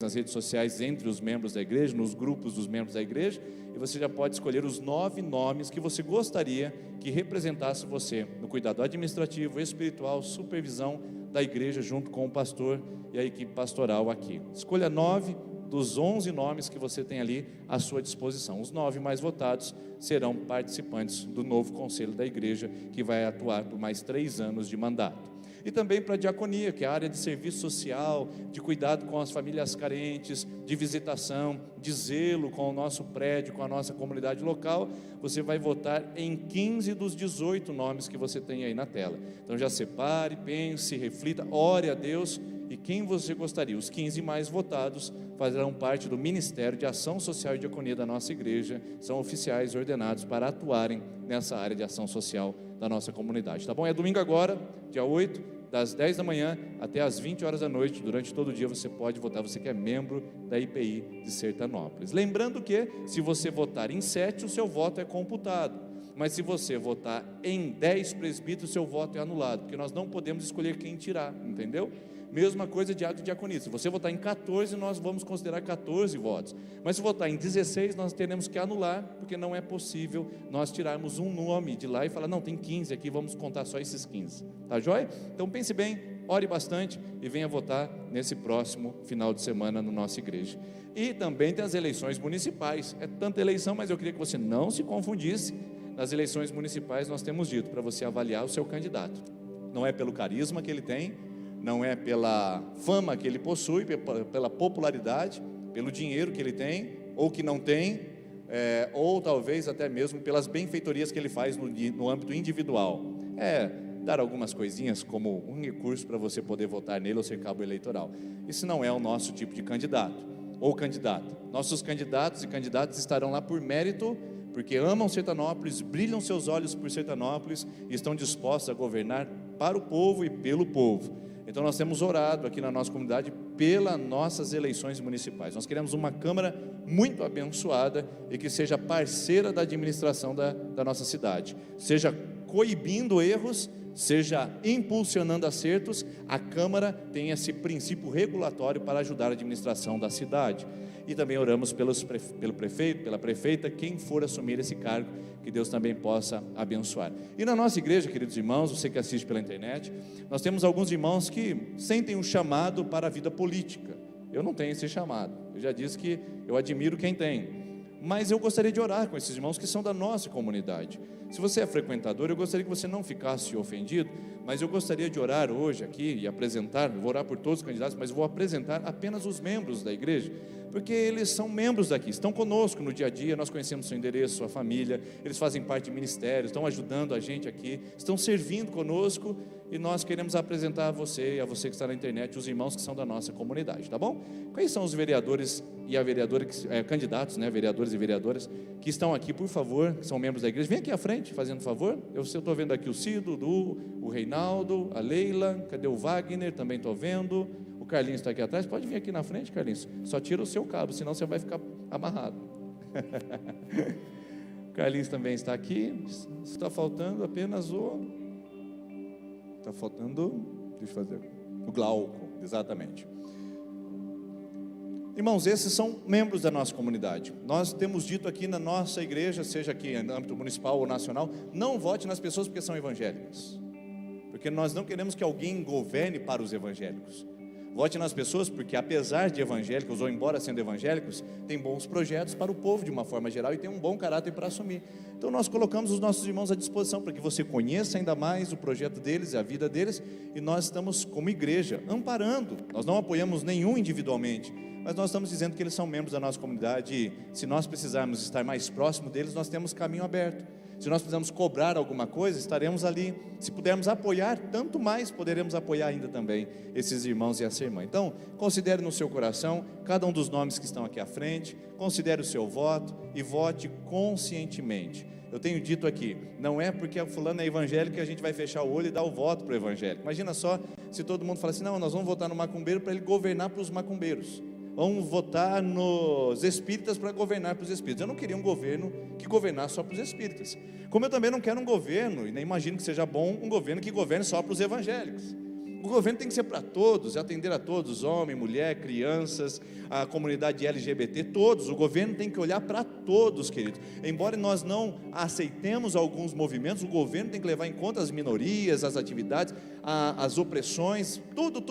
nas redes sociais entre os membros da igreja, nos grupos dos membros da igreja, e você já pode escolher os 9 nomes que você gostaria que representasse você no cuidado administrativo, espiritual, supervisão da igreja junto com o pastor e a equipe pastoral aqui. Escolha 9 dos 11 nomes que você tem ali à sua disposição. Os 9 mais votados serão participantes do novo conselho da igreja, que vai atuar por mais 3 anos de mandato. E também para a diaconia, que é a área de serviço social, de cuidado com as famílias carentes, de visitação, de zelo com o nosso prédio, com a nossa comunidade local. Você vai votar em 15 dos 18 nomes que você tem aí na tela. Então já separe, pense, reflita, ore a Deus, e quem você gostaria. Os 15 mais votados farão parte do Ministério de Ação Social e Diaconia da nossa igreja, são oficiais ordenados para atuarem nessa área de ação social da nossa comunidade, tá bom? É domingo agora, dia 8, das 10 da manhã até as 20 horas da noite, durante todo o dia você pode votar, você que é membro da IPI de Sertanópolis. Lembrando que, se você votar em 7, o seu voto é computado, mas se você votar em 10 presbíteros, o seu voto é anulado, porque nós não podemos escolher quem tirar, entendeu? Mesma coisa de ato de diaconia. Se você votar em 14, nós vamos considerar 14 votos. Mas se votar em 16, nós teremos que anular, porque não é possível nós tirarmos um nome de lá e falar, não, tem 15 aqui, vamos contar só esses 15. Tá joia? Então pense bem, ore bastante e venha votar nesse próximo final de semana na nossa igreja. E também tem as eleições municipais. É tanta eleição, mas eu queria que você não se confundisse. Nas eleições municipais nós temos dito para você avaliar o seu candidato. Não é pelo carisma que ele tem, não é pela fama que ele possui, pela popularidade, pelo dinheiro que ele tem, ou que não tem, ou talvez até mesmo pelas benfeitorias que ele faz no âmbito individual. Dar algumas coisinhas como um recurso para você poder votar nele ou ser cabo eleitoral. Isso não é o nosso tipo de candidato, ou candidata. Nossos candidatos e candidatas estarão lá por mérito, porque amam Sertanópolis, brilham seus olhos por Sertanópolis e estão dispostos a governar para o povo e pelo povo. Então nós temos orado aqui na nossa comunidade pelas nossas eleições municipais. Nós queremos uma Câmara muito abençoada e que seja parceira da administração da nossa cidade, seja coibindo erros, seja impulsionando acertos. A Câmara tem esse princípio regulatório para ajudar a administração da cidade. E também oramos pelo prefeito, pela prefeita, quem for assumir esse cargo, que Deus também possa abençoar. E na nossa igreja, queridos irmãos, você que assiste pela internet, nós temos alguns irmãos que sentem um chamado para a vida política. Eu não tenho esse chamado, eu já disse que eu admiro quem tem, mas eu gostaria de orar com esses irmãos que são da nossa comunidade. Se você é frequentador, eu gostaria que você não ficasse ofendido, mas eu gostaria de orar hoje aqui e apresentar, vou orar por todos os candidatos, mas vou apresentar apenas os membros da igreja, porque eles são membros daqui, estão conosco no dia a dia, nós conhecemos seu endereço, sua família, eles fazem parte de ministérios, estão ajudando a gente aqui, estão servindo conosco, e nós queremos apresentar a você e a você que está na internet, os irmãos que são da nossa comunidade, tá bom? Quais são os vereadores e a vereadora, candidatos, vereadores e vereadoras, que estão aqui, por favor, que são membros da igreja? Vem aqui à frente, fazendo favor. Eu estou vendo aqui o Cido, o Reinaldo, a Leila, cadê o Wagner? Também estou vendo. O Carlinhos está aqui atrás, pode vir aqui na frente, Carlinhos, só tira o seu cabo, senão você vai ficar amarrado. O Carlinhos também está aqui, está faltando apenas deixa eu fazer, o Glauco, exatamente. Irmãos, esses são membros da nossa comunidade. Nós temos dito aqui na nossa igreja, seja aqui no âmbito municipal ou nacional, não vote nas pessoas porque são evangélicas, porque nós não queremos que alguém governe para os evangélicos. Vote nas pessoas porque, apesar de evangélicos, ou embora sendo evangélicos, tem bons projetos para o povo de uma forma geral e tem um bom caráter para assumir. Então nós colocamos os nossos irmãos à disposição para que você conheça ainda mais o projeto deles e a vida deles, e nós estamos como igreja amparando. Nós não apoiamos nenhum individualmente, mas nós estamos dizendo que eles são membros da nossa comunidade, e se nós precisarmos estar mais próximo deles, nós temos caminho aberto. Se nós precisamos cobrar alguma coisa, estaremos ali. Se pudermos apoiar, tanto mais poderemos apoiar ainda também esses irmãos e essa irmã. Então, considere no seu coração cada um dos nomes que estão aqui à frente, considere o seu voto e vote conscientemente. Eu tenho dito aqui, não é porque a fulana é evangélica que a gente vai fechar o olho e dar o voto para o evangélico. Imagina só se todo mundo fala assim, não, nós vamos votar no macumbeiro para ele governar para os macumbeiros. Vamos votar nos espíritas para governar para os espíritas. Eu não queria um governo que governasse só para os espíritas, como eu também não quero um governo, e nem imagino que seja bom um governo que governe só para os evangélicos. O governo tem que ser para todos, atender a todos, homem, mulher, crianças, a comunidade LGBT, todos. O governo tem que olhar para todos, querido. Embora nós não aceitemos alguns movimentos, o governo tem que levar em conta as minorias, as atividades, as opressões, tudo.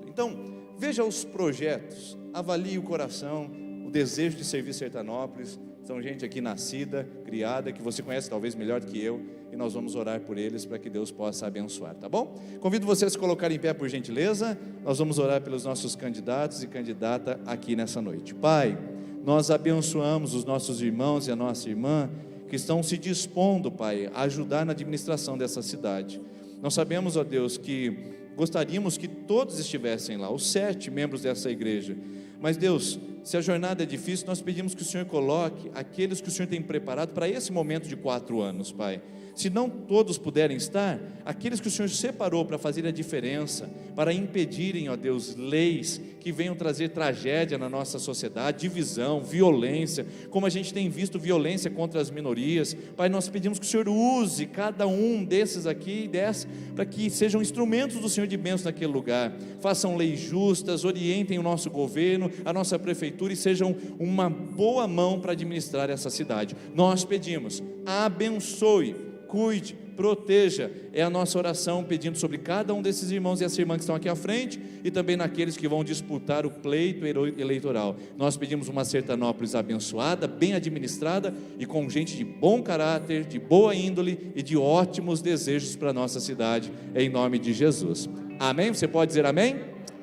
Então, veja os projetos, avalie o coração, o desejo de servir Sertanópolis. São gente aqui nascida, criada, que você conhece talvez melhor do que eu, e nós vamos orar por eles para que Deus possa abençoar, tá bom? Convido vocês a se colocarem em pé, por gentileza. Nós vamos orar pelos nossos candidatos e candidata aqui nessa noite. Pai, nós abençoamos os nossos irmãos e a nossa irmã que estão se dispondo, Pai, a ajudar na administração dessa cidade. Nós sabemos, ó Deus, que gostaríamos que todos estivessem lá, os 7 membros dessa igreja. Mas Deus, se a jornada é difícil, nós pedimos que o Senhor coloque aqueles que o Senhor tem preparado para esse momento de 4 anos, Pai. Se não todos puderem estar, aqueles que o Senhor separou para fazer a diferença, para impedirem, ó Deus, leis que venham trazer tragédia na nossa sociedade, divisão, violência, como a gente tem visto violência contra as minorias. Pai, nós pedimos que o Senhor use cada um desses aqui e dessas, para que sejam instrumentos do Senhor de bênção naquele lugar, façam leis justas, orientem o nosso governo, a nossa prefeitura, e sejam uma boa mão para administrar essa cidade. Nós pedimos, abençoe, cuide, proteja, é a nossa oração, pedindo sobre cada um desses irmãos e essa irmã que estão aqui à frente, e também naqueles que vão disputar o pleito eleitoral. Nós pedimos uma Sertanópolis abençoada, bem administrada e com gente de bom caráter, de boa índole e de ótimos desejos para a nossa cidade, em nome de Jesus. Amém? Você pode dizer amém?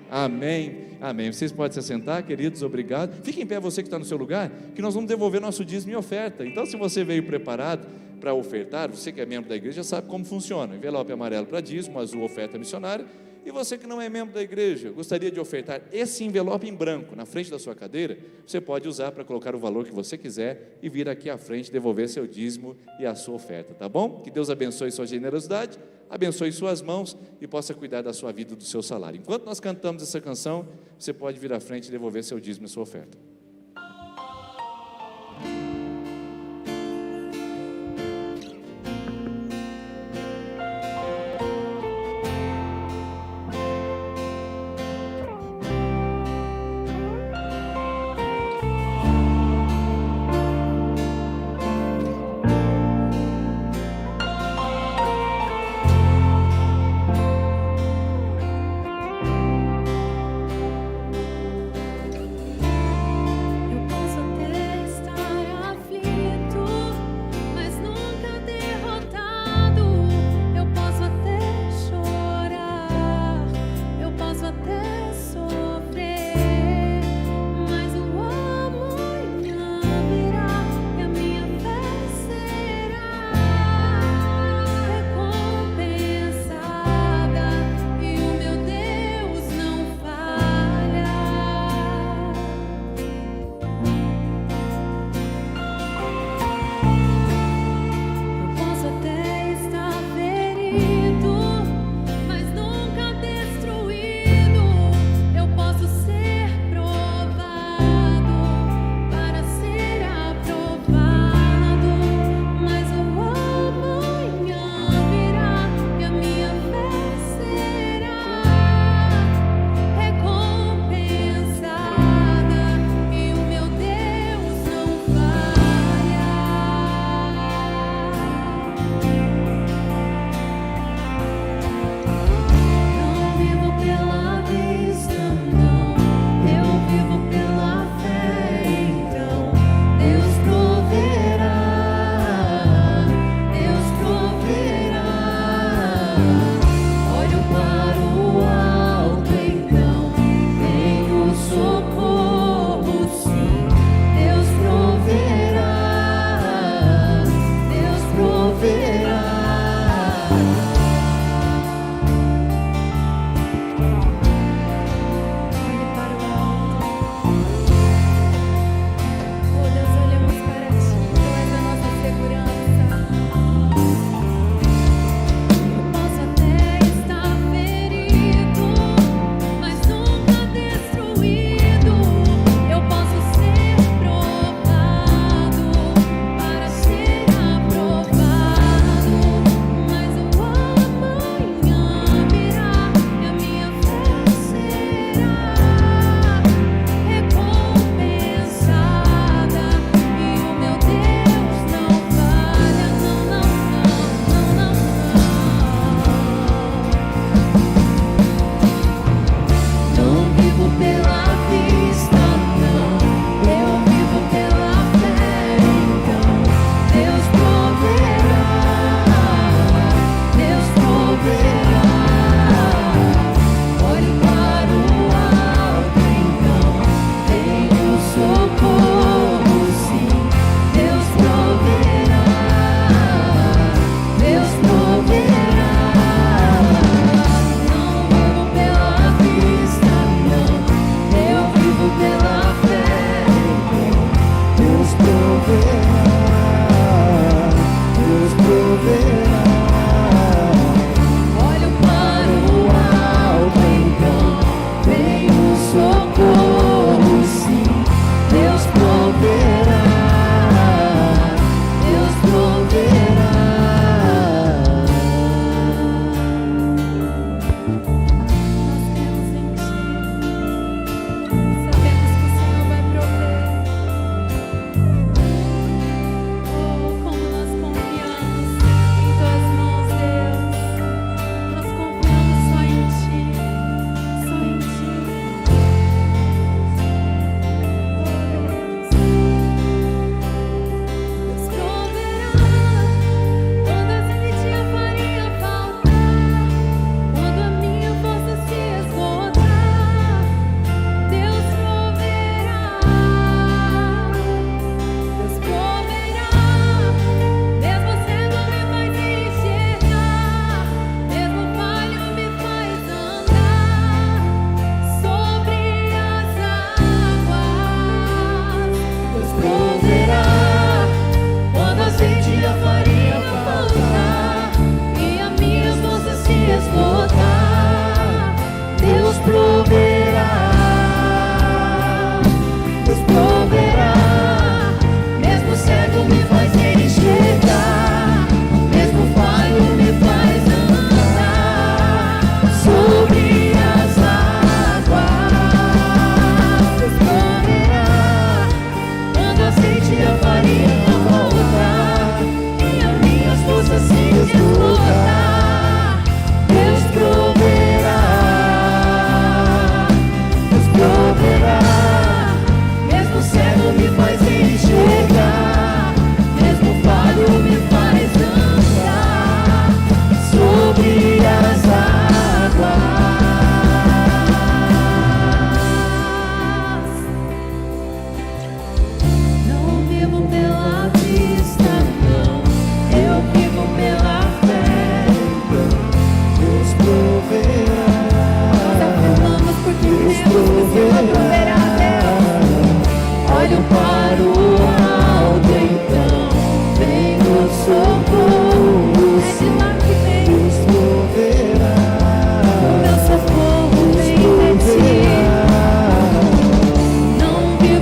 Amém, amém. Vocês podem se assentar, queridos, obrigado. Fique em pé, você que está no seu lugar, que nós vamos devolver nosso dízimo e oferta. Então, se você veio preparado para ofertar, você que é membro da igreja sabe como funciona: envelope amarelo para dízimo, azul oferta missionária. E você que não é membro da igreja, gostaria de ofertar esse envelope em branco na frente da sua cadeira, você pode usar para colocar o valor que você quiser e vir aqui à frente devolver seu dízimo e a sua oferta, tá bom? Que Deus abençoe sua generosidade, abençoe suas mãos e possa cuidar da sua vida e do seu salário. Enquanto nós cantamos essa canção, você pode vir à frente e devolver seu dízimo e sua oferta.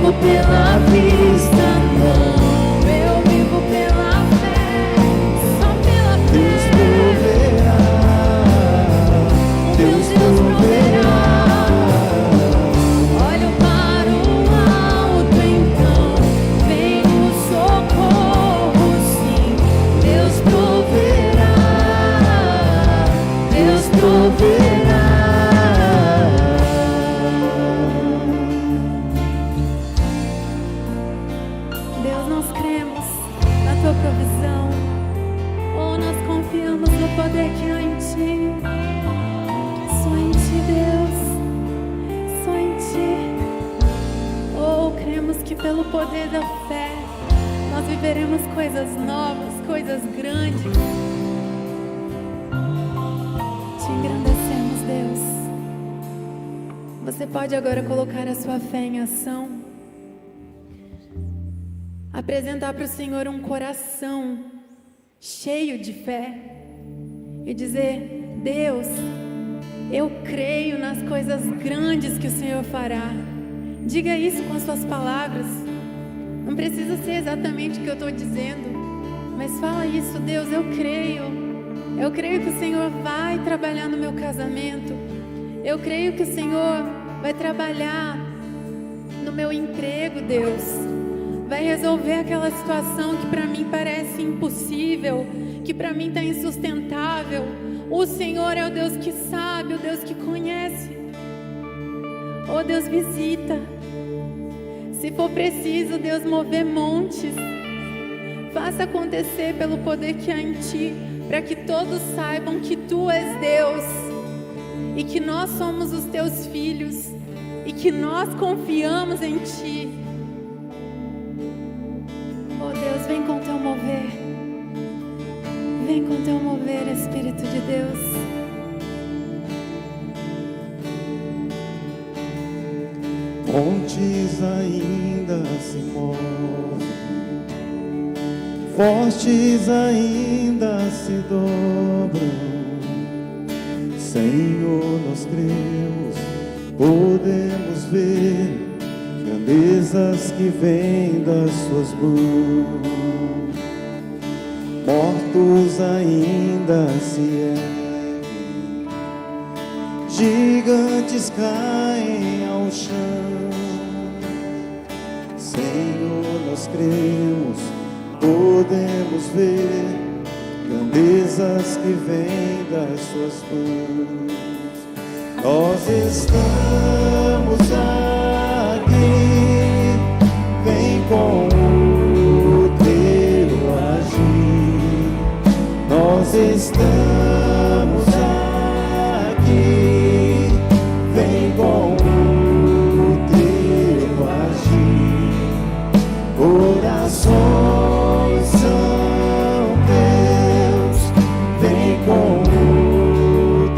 vivo pela vista, não. Eu vivo pela fé, só pela fé. Deus proverá. Olho para o alto, então vem o socorro, sim. Deus proverá. Deus proverá. Deus, nós cremos na tua provisão. Oh, nós confiamos no poder que há em ti. Só em ti, Deus. Só em ti. Oh, cremos que pelo poder da fé nós viveremos coisas novas, coisas grandes. Te engrandecemos, Deus. Você pode agora colocar a sua fé em ação. Apresentar para o Senhor um coração cheio de fé e dizer: Deus, eu creio nas coisas grandes que o Senhor fará. Diga isso com as suas palavras. Não precisa ser exatamente o que eu estou dizendo, mas fala isso: Deus, eu creio. Eu creio que o Senhor vai trabalhar no meu casamento. Eu creio que o Senhor vai trabalhar no meu emprego, Deus. Vai resolver aquela situação que para mim parece impossível, que para mim está insustentável. O Senhor é o Deus que sabe, o Deus que conhece. Oh, Deus, visita. Se for preciso, Deus, mover montes. Faça acontecer pelo poder que há em ti, para que todos saibam que tu és Deus e que nós somos os teus filhos e que nós confiamos em ti. Oh, Deus, vem com teu mover. Vem com teu mover, Espírito de Deus. Montes ainda se movem, fortes ainda se dobram. Senhor, nós cremos, podemos ver grandezas que vêm das suas mãos. Mortos ainda se erguem, gigantes caem ao chão. Senhor, nós cremos, podemos ver grandezas que vêm das suas mãos. Nós estamos aqui, vem com o teu agir. Nós estamos aqui, vem com o teu agir. Corações são teus, vem com o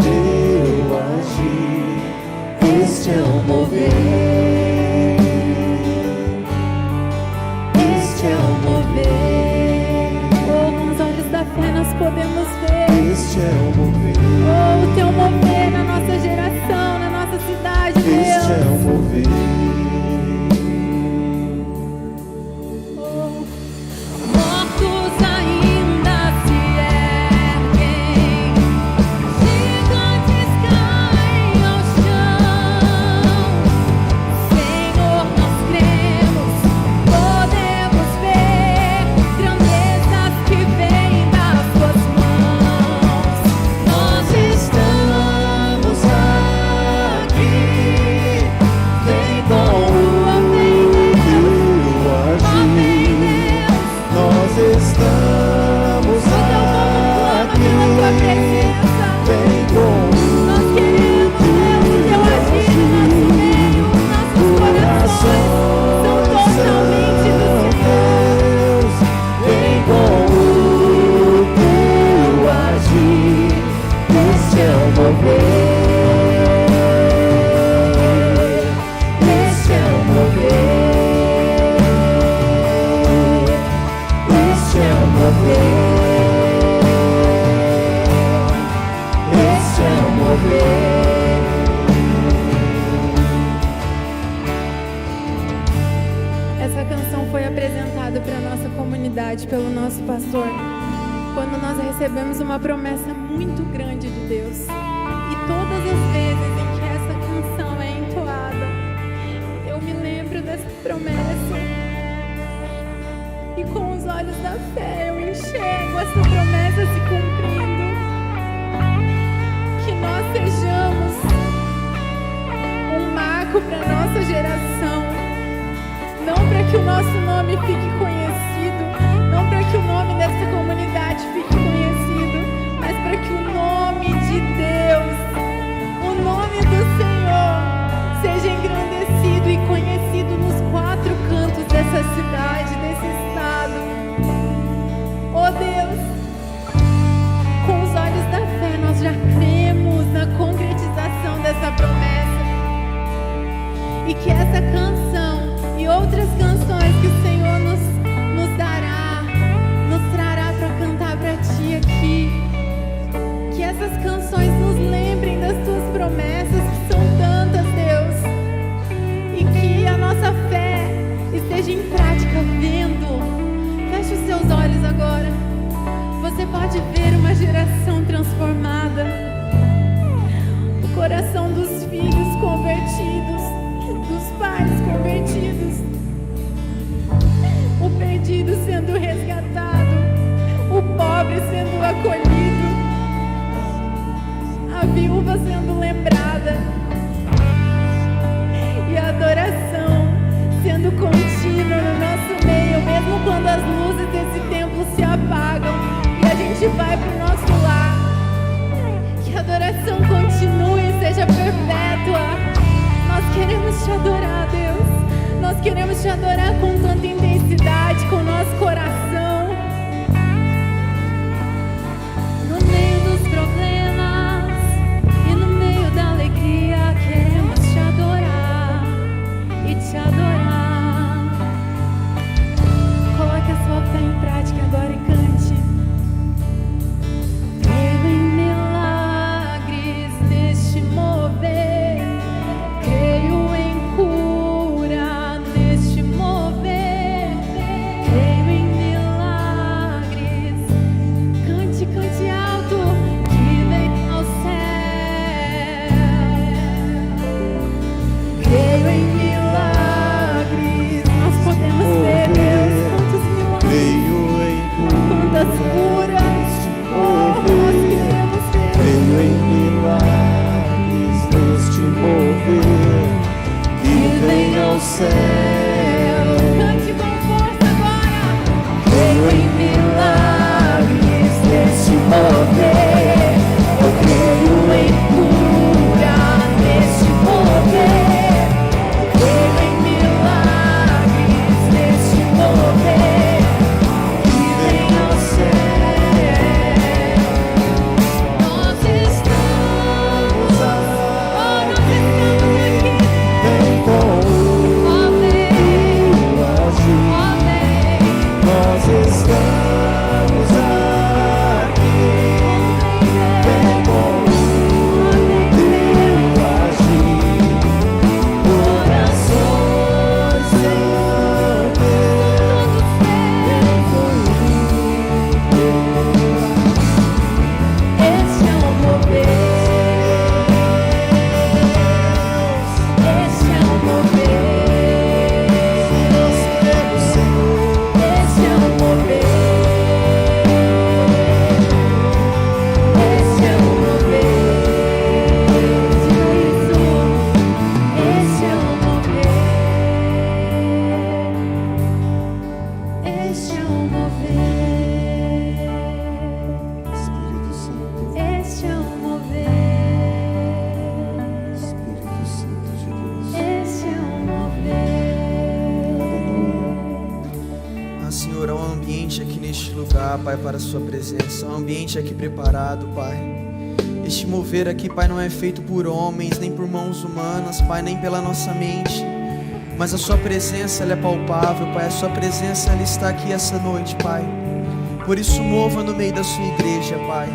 teu agir. Este é o mover, Este é o mover. Oh, com os olhos da fé nós podemos ver. este é o mover, Oh, o teu mover na nossa geração, na nossa cidade, este é o Deus. mover. Oh, Essa canção foi apresentada para a nossa comunidade pelo nosso pastor quando nós recebemos uma promessa muito grande de Deus. E todas as vezes em que essa canção é entoada, eu me lembro dessa promessa. E com os olhos da fé eu enxergo essa promessa se cumprindo. Que nós sejamos um marco para a nossa geração. Não para que o nosso nome fique conhecido, não para que o nome dessa comunidade fique conhecido, mas para que o nome de Deus, o nome do Senhor, seja engrandecido e conhecido nos 4 cantos dessa cidade, desse estado. Oh Deus, com os olhos da fé nós já cremos na concretização dessa promessa. E que essa canção e outras canções que o Senhor nos dará, nos trará para cantar para Ti aqui. Que essas canções nos lembrem das Tuas promessas, que são tantas, Deus. E que a nossa fé esteja em prática vendo. Feche os seus olhos agora. Você pode ver uma geração transformada. O coração dos filhos convertidos, dos pais convertidos, o perdido sendo resgatado, o pobre sendo acolhido, a viúva sendo lembrada e a adoração sendo contínua no nosso meio, mesmo quando as luzes desse templo se apagam e a gente vai para o nosso lar. Que a adoração continue e seja perpétua. Nós queremos Te adorar, Deus. Nós queremos Te adorar com tanta intensidade, com o nosso coração. No meio dos problemas e no meio da alegria, queremos Te adorar e Te adorar. Coloque a sua fé em prática agora e cante. Creio em milagres neste mover. Creio em cura neste mover. Creio em milagres. Cante, cante alto, que vem ao céu. Creio em milagres. Nós podemos ver, Deus, quantos milagres, Creio em quantas curas. Oh, nós queremos ver. Creio em milagres neste mover que vem ao céu. Cante com força agora. Creio em milagres neste mover. Eu creio em cura neste mover. Creio em milagres neste mover que vem ao céu. Nós estamos, oh, nós estamos aqui. Vem com o teu agir. Amém. Nós estamos aqui. Vem com o teu agir. Corações são teus. Vem com o Este é o mover. Este é o mover. nós queremos, Senhor. Este é o mover. Este é o mover. Diga isso. Este é o mover. Este é o mover. Espírito Santo, Este é o mover. Espírito Santo de Deus. Este é o mover. Ah, Senhor, há um ambiente aqui neste lugar, Pai, para a Sua presença. Há um ambiente aqui preparado, Pai. Este mover aqui, Pai, não é feito por homens, nem por mãos humanas, Pai, nem pela nossa mente. Mas a Sua presença, ela é palpável, Pai. A Sua presença, ela está aqui essa noite, Pai. Por isso, mova no meio da Sua igreja, Pai.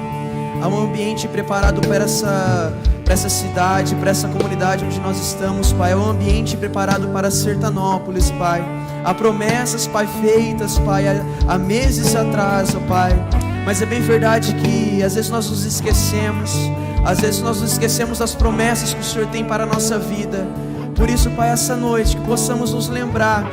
Há um ambiente preparado para essa cidade, para essa comunidade onde nós estamos, Pai. É um ambiente preparado para Sertanópolis, Pai. Há promessas, Pai, feitas, Pai, há meses atrás, ó Pai. Mas é bem verdade que às vezes nós nos esquecemos. Às vezes nós nos esquecemos das promessas que o Senhor tem para a nossa vida. Por isso, Pai, essa noite, que possamos nos lembrar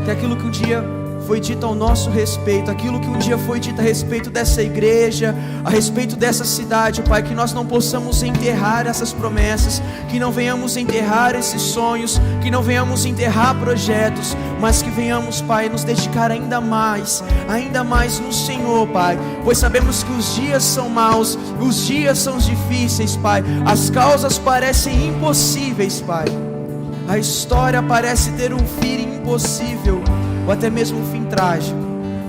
que aquilo que um dia foi dito ao nosso respeito, aquilo que um dia foi dito a respeito dessa igreja, a respeito dessa cidade, Pai, que nós não possamos enterrar essas promessas, que não venhamos enterrar esses sonhos, que não venhamos enterrar projetos, mas que venhamos, Pai, nos dedicar ainda mais no Senhor, Pai, pois sabemos que os dias são maus, os dias são difíceis, Pai, as causas parecem impossíveis, Pai, a história parece ter um fim impossível, ou até mesmo um fim trágico,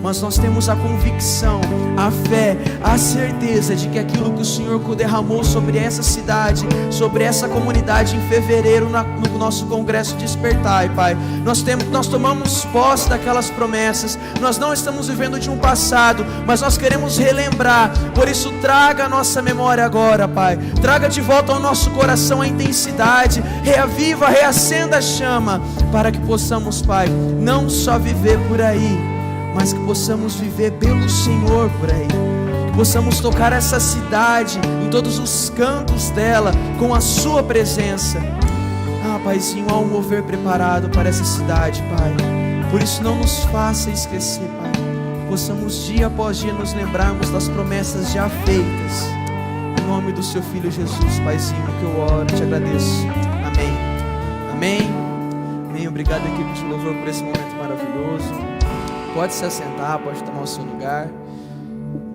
mas nós temos a convicção, a fé, a certeza de que aquilo que o Senhor derramou sobre essa cidade, sobre essa comunidade em fevereiro no nosso congresso Despertai, Pai, nós tomamos posse daquelas promessas. Nós não estamos vivendo de um passado, mas nós queremos relembrar. Por isso traga a nossa memória agora, Pai, traga de volta ao nosso coração a intensidade, reaviva, reacenda a chama, para que possamos, Pai, não só viver por aí, mas que possamos viver pelo Senhor por aí, que possamos tocar essa cidade em todos os cantos dela com a sua presença. Paizinho, há um mover preparado para essa cidade, Pai, por isso não nos faça esquecer, Pai, que possamos dia após dia nos lembrarmos das promessas já feitas, em nome do Seu Filho Jesus, Paizinho, que eu oro e te agradeço. Amém, amém, amém. Obrigado, equipe de louvor, por esse momento maravilhoso. Pode se assentar, pode tomar o seu lugar.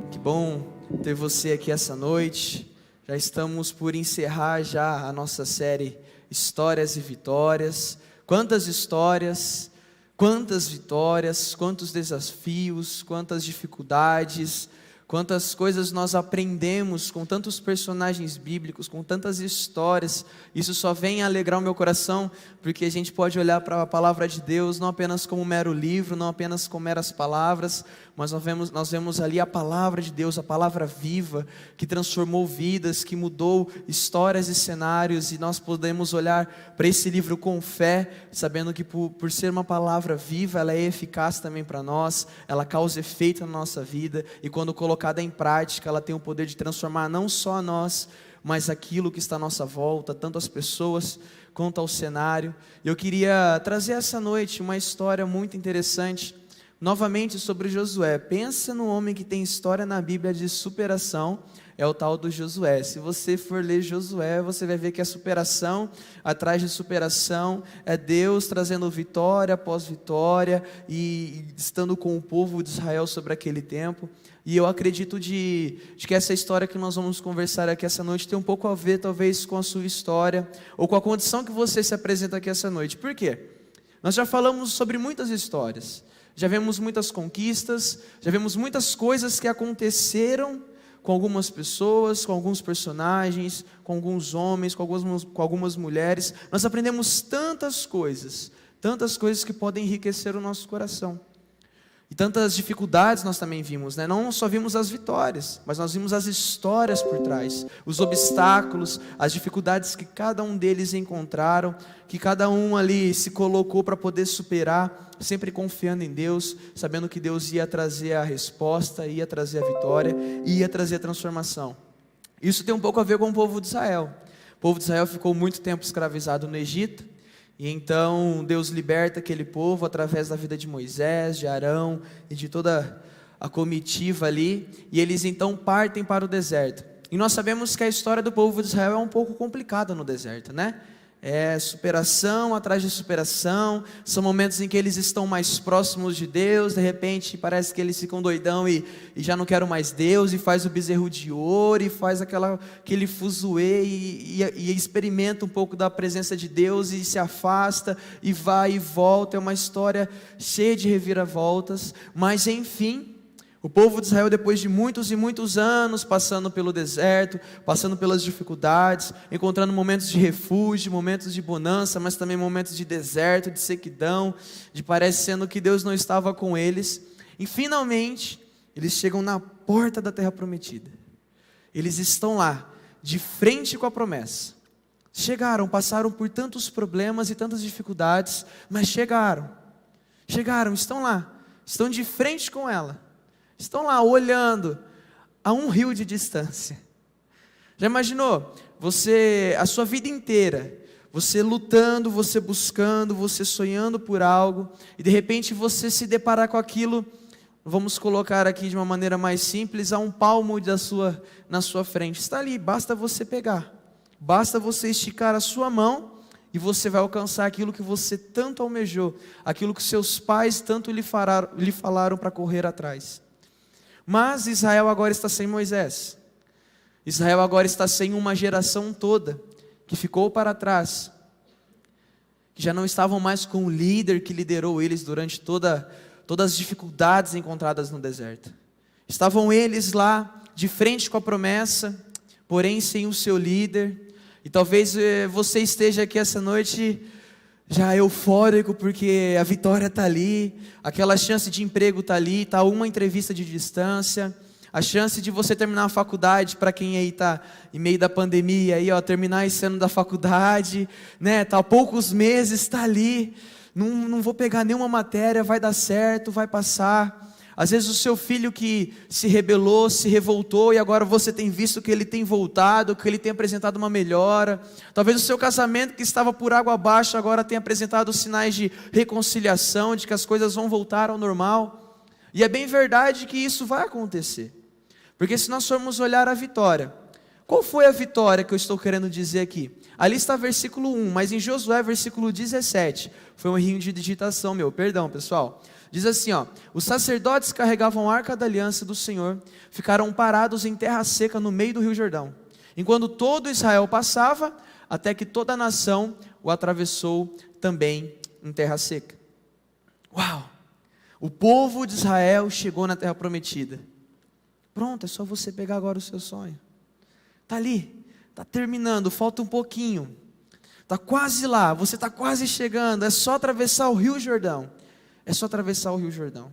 Que bom ter você aqui essa noite. Já estamos por encerrar já a nossa série Histórias e Vitórias. Quantas histórias, quantas vitórias, quantos desafios, quantas dificuldades, quantas coisas nós aprendemos com tantos personagens bíblicos, com tantas histórias. Isso só vem alegrar o meu coração, porque a gente pode olhar para a palavra de Deus não apenas como um mero livro, não apenas como meras palavras, mas nós vemos ali a palavra de Deus, a palavra viva, que transformou vidas, que mudou histórias e cenários, e nós podemos olhar para esse livro com fé, sabendo que por ser uma palavra viva, ela é eficaz também para nós, ela causa efeito na nossa vida, e quando colocada em prática, ela tem o poder de transformar não só a nós, mas aquilo que está à nossa volta, tanto as pessoas quanto ao cenário. Eu queria trazer essa noite uma história muito interessante, novamente sobre Josué. Pensa num homem que tem história na Bíblia de superação, é o tal do Josué. Se você for ler Josué, você vai ver que é superação atrás de superação, é Deus trazendo vitória após vitória, e estando com o povo de Israel sobre aquele tempo. E eu acredito de que essa história que nós vamos conversar aqui essa noite tem um pouco a ver, talvez, com a sua história, ou com a condição que você se apresenta aqui essa noite. Por quê? Nós já falamos sobre muitas histórias, já vemos muitas conquistas, já vemos muitas coisas que aconteceram com algumas pessoas, com alguns personagens, com alguns homens, com algumas mulheres. Nós aprendemos tantas coisas que podem enriquecer o nosso coração. E tantas dificuldades nós também vimos, né? Não só vimos as vitórias, mas nós vimos as histórias por trás, os obstáculos, as dificuldades que cada um deles encontraram, que cada um ali se colocou para poder superar, sempre confiando em Deus, sabendo que Deus ia trazer a resposta, ia trazer a vitória, ia trazer a transformação. Isso tem um pouco a ver com o povo de Israel. O povo de Israel ficou muito tempo escravizado no Egito, e então Deus liberta aquele povo através da vida de Moisés, de Arão e de toda a comitiva ali, e eles então partem para o deserto. E nós sabemos que a história do povo de Israel é um pouco complicada no deserto, né? É superação atrás de superação, são momentos em que eles estão mais próximos de Deus, de repente parece que eles ficam doidão e já não querem mais Deus, e faz o bezerro de ouro, e faz aquele fuzuê, e experimenta um pouco da presença de Deus, e se afasta, e vai e volta. É uma história cheia de reviravoltas, mas enfim, o povo de Israel, depois de muitos e muitos anos passando pelo deserto, passando pelas dificuldades, encontrando momentos de refúgio, momentos de bonança, mas também momentos de deserto, de sequidão, de parecendo que Deus não estava com eles, e finalmente eles chegam na porta da terra prometida. Eles estão lá, de frente com a promessa. Chegaram, passaram por tantos problemas e tantas dificuldades, mas chegaram. Chegaram, estão lá, estão de frente com ela, estão lá olhando a 1 rio de distância. Já imaginou? Você, a sua vida inteira, você lutando, você buscando, você sonhando por algo, e de repente você se deparar com aquilo, vamos colocar aqui de uma maneira mais simples, a 1 palmo na sua frente. Está ali, basta você pegar, basta você esticar a sua mão, e você vai alcançar aquilo que você tanto almejou, aquilo que seus pais tanto lhe falaram para correr atrás. Mas Israel agora está sem Moisés. Israel agora está sem uma geração toda, que ficou para trás, que já não estavam mais com o líder que liderou eles durante todas as dificuldades encontradas no deserto. Estavam eles lá, de frente com a promessa, porém sem o seu líder. E talvez você esteja aqui essa noite já eufórico, porque a vitória está ali, aquela chance de emprego está ali, está uma entrevista de distância, a chance de você terminar a faculdade, para quem aí está em meio da pandemia, aí, ó, terminar esse ano da faculdade, né, tá há poucos meses, está ali, não vou pegar nenhuma matéria, vai dar certo, vai passar. Às vezes o seu filho que se rebelou, se revoltou, e agora você tem visto que ele tem voltado, que ele tem apresentado uma melhora. Talvez o seu casamento que estava por água abaixo, agora tenha apresentado sinais de reconciliação, de que as coisas vão voltar ao normal. E é bem verdade que isso vai acontecer. Porque se nós formos olhar a vitória, qual foi a vitória que eu estou querendo dizer aqui? Ali está versículo 1, mas em Josué versículo 17, foi um errinho de digitação meu, perdão pessoal. Diz assim, ó: os sacerdotes carregavam a arca da aliança do Senhor, ficaram parados em terra seca no meio do rio Jordão, enquanto todo Israel passava, até que toda a nação o atravessou também em terra seca. Uau! O povo de Israel chegou na terra prometida. Pronto, é só você pegar agora o seu sonho. Está ali, está terminando, falta um pouquinho. Está quase lá, você está quase chegando, é só atravessar o rio Jordão. É só atravessar o rio Jordão.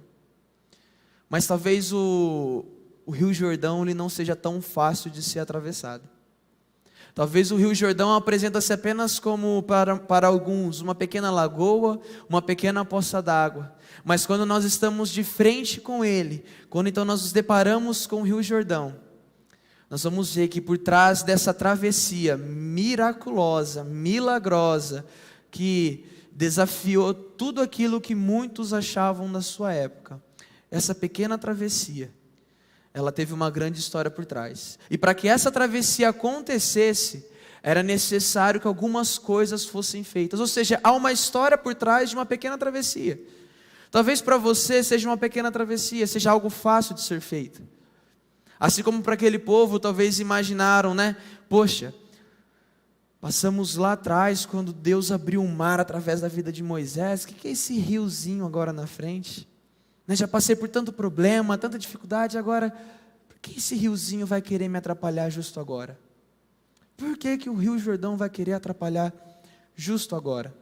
Mas talvez o rio Jordão ele não seja tão fácil de ser atravessado. Talvez o rio Jordão apresenta-se apenas como para alguns uma pequena lagoa, uma pequena poça d'água. Mas quando nós estamos de frente com ele, quando então nós nos deparamos com o rio Jordão, nós vamos ver que por trás dessa travessia miraculosa, milagrosa, que desafiou tudo aquilo que muitos achavam na sua época, essa pequena travessia, ela teve uma grande história por trás. E para que essa travessia acontecesse, era necessário que algumas coisas fossem feitas. Ou seja, há uma história por trás de uma pequena travessia. Talvez para você seja uma pequena travessia, seja algo fácil de ser feito. Assim como para aquele povo, talvez imaginaram, né? Poxa, passamos lá atrás, quando Deus abriu o mar através da vida de Moisés, o que é esse riozinho agora na frente? Já passei por tanto problema, tanta dificuldade, agora, por que esse riozinho vai querer me atrapalhar justo agora? Por que o rio Jordão vai querer atrapalhar justo agora?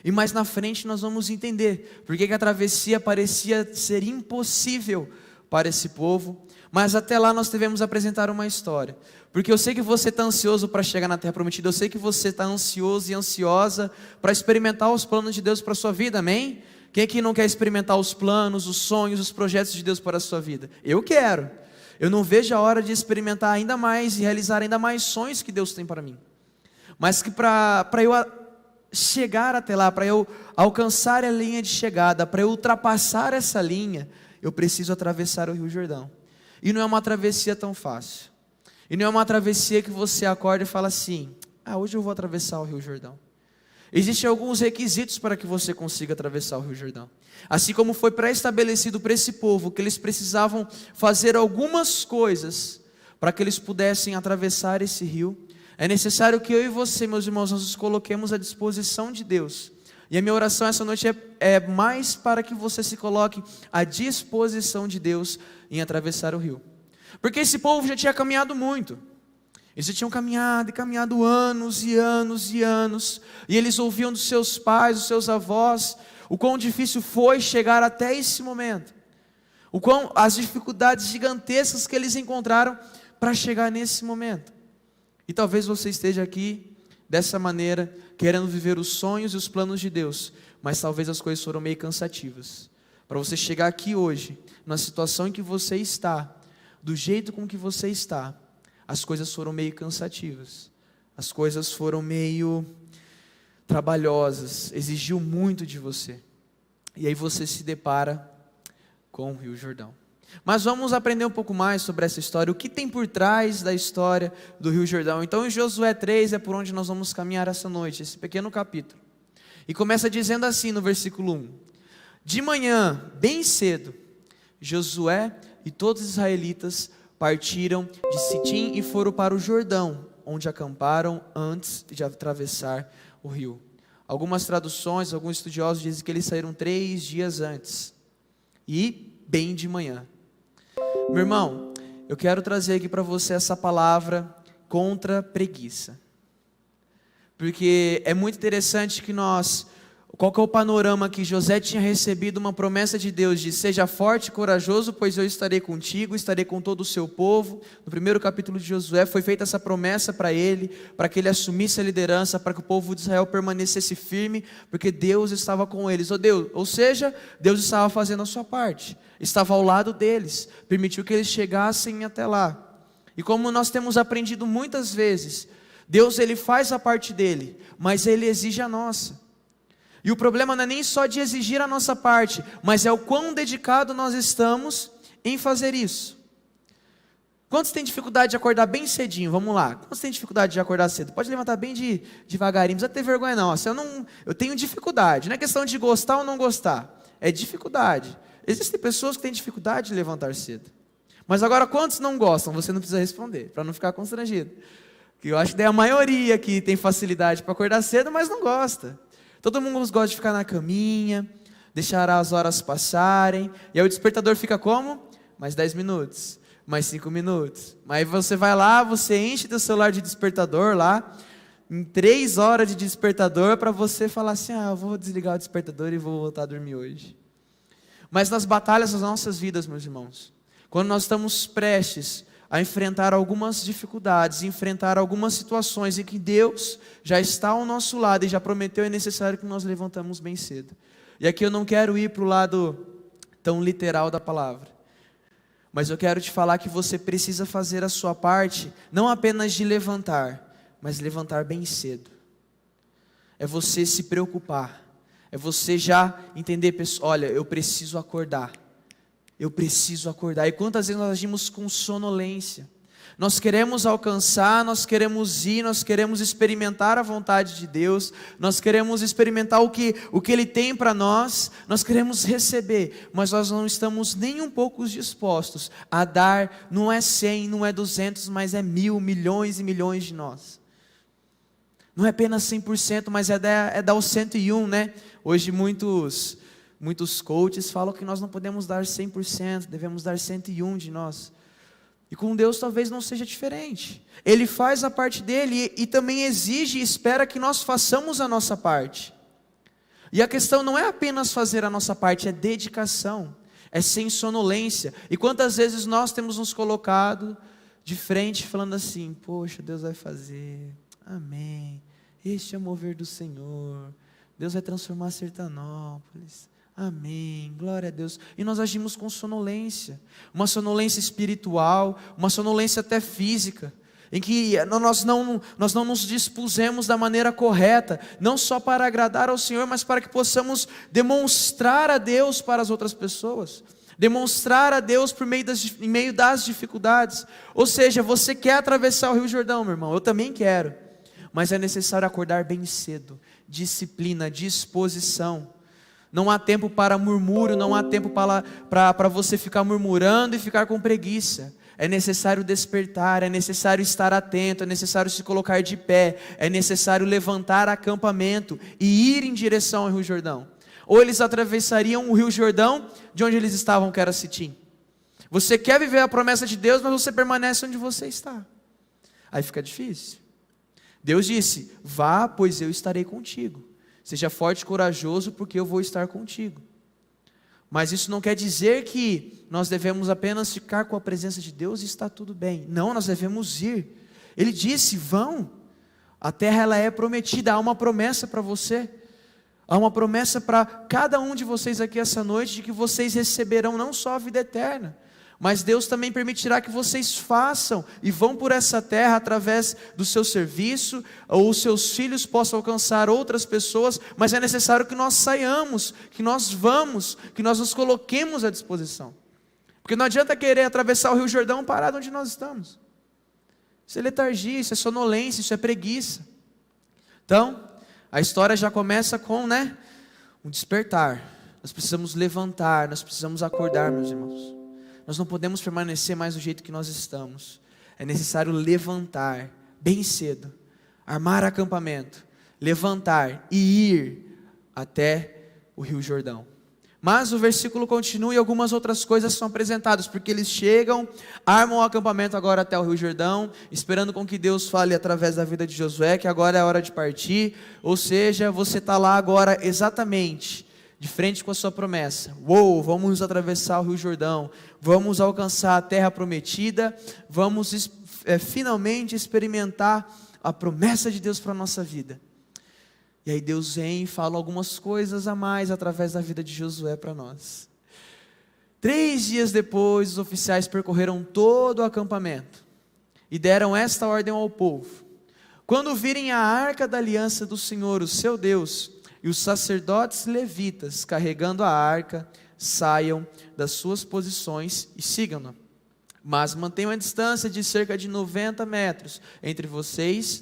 E mais na frente nós vamos entender, por que a travessia parecia ser impossível para esse povo, mas até lá nós devemos apresentar uma história, porque eu sei que você está ansioso para chegar na terra prometida, eu sei que você está ansioso e ansiosa para experimentar os planos de Deus para a sua vida, amém? Quem aqui não quer experimentar os planos, os sonhos, os projetos de Deus para a sua vida? Eu quero. Eu não vejo a hora de experimentar ainda mais e realizar ainda mais sonhos que Deus tem para mim. Mas que para eu chegar até lá, para eu alcançar a linha de chegada, para eu ultrapassar essa linha, eu preciso atravessar o rio Jordão. E não é uma travessia tão fácil. E não é uma travessia que você acorda e fala assim: hoje eu vou atravessar o rio Jordão. Existem alguns requisitos para que você consiga atravessar o rio Jordão. Assim como foi pré-estabelecido para esse povo, que eles precisavam fazer algumas coisas para que eles pudessem atravessar esse rio, é necessário que eu e você, meus irmãos, nós nos coloquemos à disposição de Deus. E a minha oração essa noite é mais para que você se coloque à disposição de Deus em atravessar o rio. Porque esse povo já tinha caminhado muito. Eles já tinham caminhado e caminhado anos e anos e anos. E eles ouviam dos seus pais, dos seus avós, o quão difícil foi chegar até esse momento. As dificuldades gigantescas que eles encontraram para chegar nesse momento. E talvez você esteja aqui dessa maneira, querendo viver os sonhos e os planos de Deus, mas talvez as coisas foram meio cansativas. Para você chegar aqui hoje, na situação em que você está, do jeito com que você está, as coisas foram meio cansativas, as coisas foram meio trabalhosas, exigiu muito de você. E aí você se depara com o Rio Jordão. Mas vamos aprender um pouco mais sobre essa história, o que tem por trás da história do Rio Jordão. Então em Josué 3 é por onde nós vamos caminhar essa noite, esse pequeno capítulo. E começa dizendo assim no versículo 1: de manhã, bem cedo, Josué e todos os israelitas partiram de Sitim e foram para o Jordão, onde acamparam antes de atravessar o rio. Algumas traduções, alguns estudiosos dizem que eles saíram 3 dias antes, e bem de manhã. Meu irmão, eu quero trazer aqui para você essa palavra contra preguiça, porque é muito interessante que qual que é o panorama que José tinha recebido uma promessa de Deus, de seja forte e corajoso, pois eu estarei contigo, estarei com todo o seu povo. No primeiro capítulo de Josué foi feita essa promessa para ele, para que ele assumisse a liderança, para que o povo de Israel permanecesse firme, porque Deus estava com eles. Ou seja, Deus estava fazendo a sua parte, estava ao lado deles, permitiu que eles chegassem até lá. E como nós temos aprendido muitas vezes, Deus ele faz a parte dele, mas ele exige a nossa. E o problema não é nem só de exigir a nossa parte, mas é o quão dedicado nós estamos em fazer isso. Quantos têm dificuldade de acordar bem cedinho? Vamos lá. Quantos têm dificuldade de acordar cedo? Pode levantar bem devagarinho, não precisa ter vergonha não. Eu tenho dificuldade, não é questão de gostar ou não gostar, é dificuldade. Existem pessoas que têm dificuldade de levantar cedo. Mas agora quantos não gostam? Você não precisa responder, para não ficar constrangido. Que eu acho que é a maioria que tem facilidade para acordar cedo, mas não gosta. Todo mundo gosta de ficar na caminha, deixar as horas passarem, e aí o despertador fica como? Mais 10 minutos, mais 5 minutos. Mas você vai lá, você enche teu celular de despertador lá, em 3 horas de despertador, para você falar assim, eu vou desligar o despertador e vou voltar a dormir hoje. Mas nas batalhas das nossas vidas, meus irmãos, quando nós estamos prestes a enfrentar algumas dificuldades, enfrentar algumas situações em que Deus já está ao nosso lado e já prometeu, é necessário que nós levantamos bem cedo. E aqui eu não quero ir para o lado tão literal da palavra, mas eu quero te falar que você precisa fazer a sua parte, não apenas de levantar, mas levantar bem cedo. É você se preocupar, é você já entender, olha, eu preciso acordar. Eu preciso acordar. E quantas vezes nós agimos com sonolência? Nós queremos alcançar, nós queremos ir, nós queremos experimentar a vontade de Deus, nós queremos experimentar o que Ele tem para nós, nós queremos receber, mas nós não estamos nem um pouco dispostos a dar, não é 100, não é 200, mas é 1.000, milhões e milhões de nós. Não é apenas 100%, mas é dar o 101, né? Hoje muitos coaches falam que nós não podemos dar 100%, devemos dar 101 de nós. E com Deus talvez não seja diferente. Ele faz a parte dele e também exige e espera que nós façamos a nossa parte. E a questão não é apenas fazer a nossa parte, é dedicação, é sem sonolência. E quantas vezes nós temos nos colocado de frente falando assim, poxa, Deus vai fazer, amém, este é o mover do Senhor, Deus vai transformar Sertanópolis, amém, glória a Deus. E nós agimos com sonolência, uma sonolência espiritual, uma sonolência até física, em que nós não nos dispusemos da maneira correta, não só para agradar ao Senhor, mas para que possamos demonstrar a Deus para as outras pessoas, demonstrar a Deus em meio das dificuldades. Ou seja, você quer atravessar o Rio Jordão, meu irmão, eu também quero, mas é necessário acordar bem cedo, disciplina, disposição. Não há tempo para murmúrio, não há tempo para você ficar murmurando e ficar com preguiça. É necessário despertar, é necessário estar atento, é necessário se colocar de pé, é necessário levantar acampamento e ir em direção ao Rio Jordão. Ou eles atravessariam o Rio Jordão de onde eles estavam, que era Sitim. Você quer viver a promessa de Deus, mas você permanece onde você está. Aí fica difícil. Deus disse, vá, pois eu estarei contigo. Seja forte e corajoso, porque eu vou estar contigo. Mas isso não quer dizer que nós devemos apenas ficar com a presença de Deus e está tudo bem. Não, nós devemos ir. Ele disse, vão. A terra ela é prometida, há uma promessa para você. Há uma promessa para cada um de vocês aqui essa noite, de que vocês receberão não só a vida eterna, mas Deus também permitirá que vocês façam e vão por essa terra através do seu serviço, ou os seus filhos possam alcançar outras pessoas, mas é necessário que nós saiamos, que nós vamos, que nós nos coloquemos à disposição. Porque não adianta querer atravessar o Rio Jordão parado onde nós estamos. Isso é letargia, isso é sonolência, isso é preguiça. Então, a história já começa com, um despertar. Nós precisamos levantar, nós precisamos acordar, meus irmãos. Nós não podemos permanecer mais do jeito que nós estamos. É necessário levantar bem cedo, armar acampamento, levantar e ir até o Rio Jordão. Mas o versículo continua e algumas outras coisas são apresentadas, porque eles chegam, armam o acampamento agora até o Rio Jordão, esperando com que Deus fale através da vida de Josué, que agora é a hora de partir. Ou seja, você está lá agora exatamente de frente com a sua promessa. Vamos atravessar o Rio Jordão, vamos alcançar a terra prometida, vamos finalmente experimentar a promessa de Deus para a nossa vida. E aí Deus vem e fala algumas coisas a mais através da vida de Josué para nós. 3 dias depois, os oficiais percorreram todo o acampamento e deram esta ordem ao povo: quando virem a arca da aliança do Senhor, o seu Deus, e os sacerdotes levitas carregando a arca, saiam das suas posições e sigam-na. Mas mantenham a distância de cerca de 900 metros entre vocês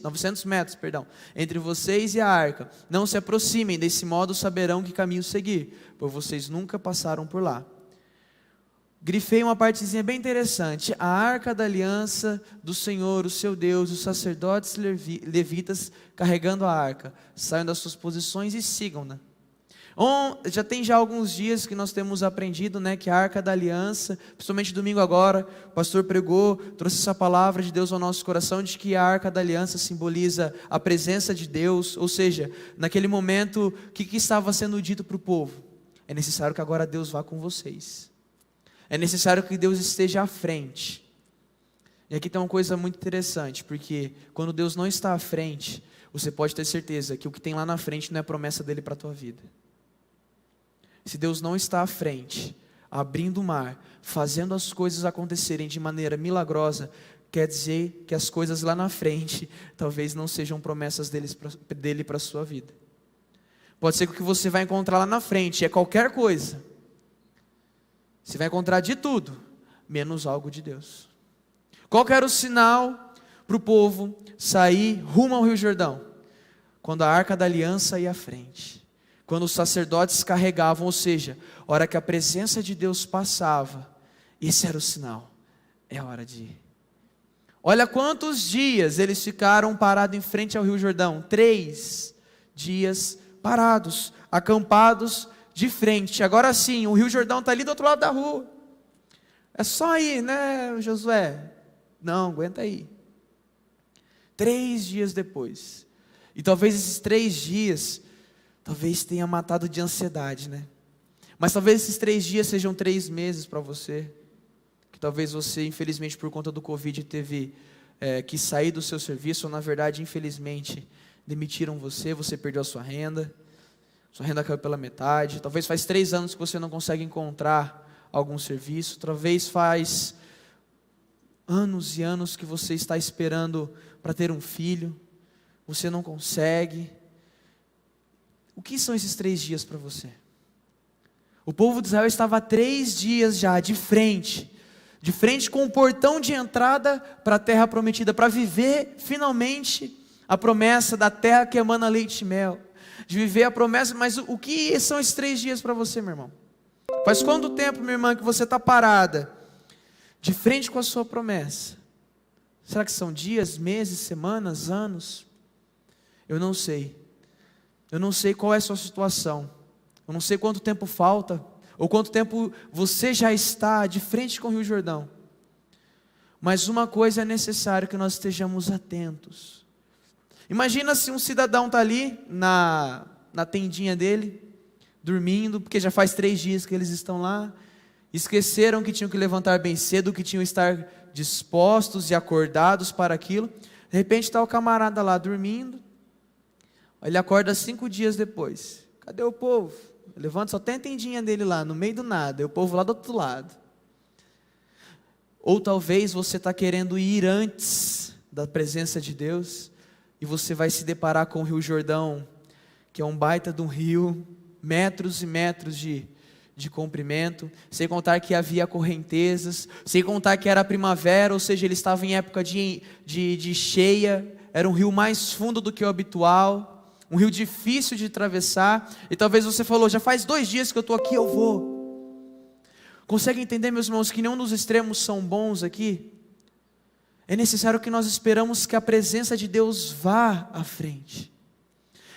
e a arca. Não se aproximem, desse modo saberão que caminho seguir, pois vocês nunca passaram por lá. Grifei uma partezinha bem interessante: a arca da aliança do Senhor, o seu Deus, os sacerdotes levitas carregando a arca, saiam das suas posições e sigam-na. Já tem alguns dias que nós temos aprendido, que a arca da aliança, principalmente domingo agora, o pastor pregou, trouxe essa palavra de Deus ao nosso coração, de que a arca da aliança simboliza a presença de Deus. Ou seja, naquele momento, o que estava sendo dito para o povo? É necessário que agora Deus vá com vocês. É necessário que Deus esteja à frente. E aqui tem uma coisa muito interessante, porque quando Deus não está à frente, você pode ter certeza que o que tem lá na frente não é promessa dele para a tua vida. Se Deus não está à frente, abrindo o mar, fazendo as coisas acontecerem de maneira milagrosa, quer dizer que as coisas lá na frente talvez não sejam promessas dele para a sua vida. Pode ser que o que você vai encontrar lá na frente é qualquer coisa. Você vai encontrar de tudo, menos algo de Deus. Qual que era o sinal para o povo sair rumo ao Rio Jordão? Quando a arca da aliança ia à frente. Quando os sacerdotes carregavam, ou seja, a hora que a presença de Deus passava, esse era o sinal. É hora de ir. Olha quantos dias eles ficaram parados em frente ao Rio Jordão. 3 dias parados, acampados de frente. Agora sim, o Rio Jordão está ali do outro lado da rua. É só ir, Josué? Não, aguenta aí. 3 dias depois. E talvez esses 3 dias, talvez tenha matado de ansiedade, Mas talvez esses 3 dias sejam 3 meses para você. Que talvez você, infelizmente, por conta do Covid, teve que sair do seu serviço. Ou na verdade, infelizmente, demitiram você, você perdeu a sua renda caiu pela metade. Talvez faz 3 anos que você não consegue encontrar algum serviço. Talvez faz anos e anos que você está esperando para ter um filho. Você não consegue. O que são esses 3 dias para você? O povo de Israel estava há 3 dias já de frente com o portão de entrada para a terra prometida, para viver finalmente a promessa da terra que emana leite e mel, de viver a promessa. Mas o que são esses 3 dias para você, meu irmão? Faz quanto tempo, minha irmã, que você está parada de frente com a sua promessa? Será que são dias, meses, semanas, anos? Eu não sei. Eu não sei qual é a sua situação. Eu não sei quanto tempo falta, ou quanto tempo você já está de frente com o Rio Jordão. Mas uma coisa é necessário, que nós estejamos atentos. Imagina se um cidadão está ali na tendinha dele, dormindo, porque já faz 3 dias que eles estão lá, esqueceram que tinham que levantar bem cedo, que tinham que estar dispostos e acordados para aquilo. De repente está o camarada lá dormindo, ele acorda 5 dias depois, Cadê o povo? Levanta, só tem a tendinha dele lá, no meio do nada, e o povo lá do outro lado. Ou talvez você está querendo ir antes da presença de Deus, e você vai se deparar com o Rio Jordão, que é um baita de um rio, metros e metros de comprimento, sem contar que havia correntezas, sem contar que era primavera, ou seja, ele estava em época de cheia, era um rio mais fundo do que o habitual, um rio difícil de atravessar, e talvez você falou, já faz 2 dias que eu estou aqui, eu vou. Consegue entender, meus irmãos, que nenhum dos extremos são bons aqui? É necessário que nós esperamos que a presença de Deus vá à frente.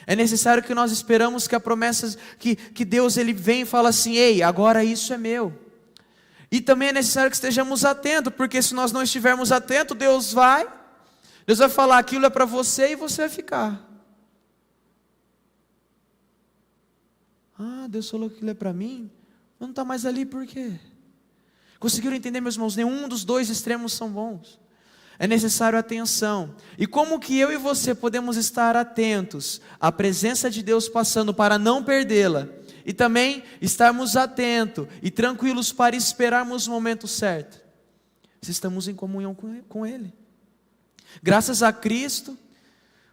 É necessário que nós esperamos que a promessa, que Deus ele vem e fala assim, ei, agora isso é meu. E também é necessário que estejamos atentos, porque se nós não estivermos atentos, Deus vai falar, aquilo é para você e você vai ficar. Ah, Deus falou que aquilo é para mim, mas não está mais ali por quê? Conseguiram entender, meus irmãos? Nenhum dos 2 extremos são bons. É necessário atenção. E como que eu e você podemos estar atentos à presença de Deus passando para não perdê-la? E também estarmos atentos e tranquilos para esperarmos o momento certo. Se estamos em comunhão com Ele. Graças a Cristo,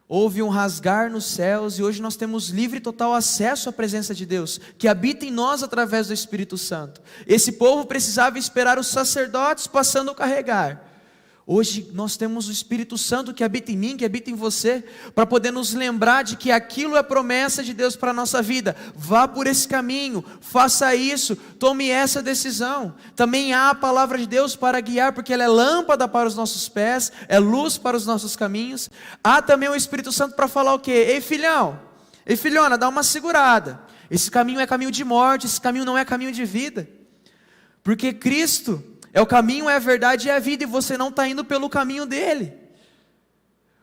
houve um rasgar nos céus e hoje nós temos livre e total acesso à presença de Deus, que habita em nós através do Espírito Santo. Esse povo precisava esperar os sacerdotes passando a carregar. Hoje nós temos o Espírito Santo que habita em mim, que habita em você, para poder nos lembrar de que aquilo é promessa de Deus para a nossa vida. Vá por esse caminho, faça isso, tome essa decisão. Também há a palavra de Deus para guiar, porque ela é lâmpada para os nossos pés, é luz para os nossos caminhos. Há também o Espírito Santo para falar o quê? Ei filhão, ei filhona, dá uma segurada. Esse caminho é caminho de morte, esse caminho não é caminho de vida. Porque Cristo é o caminho, é a verdade e é a vida, e você não está indo pelo caminho dele.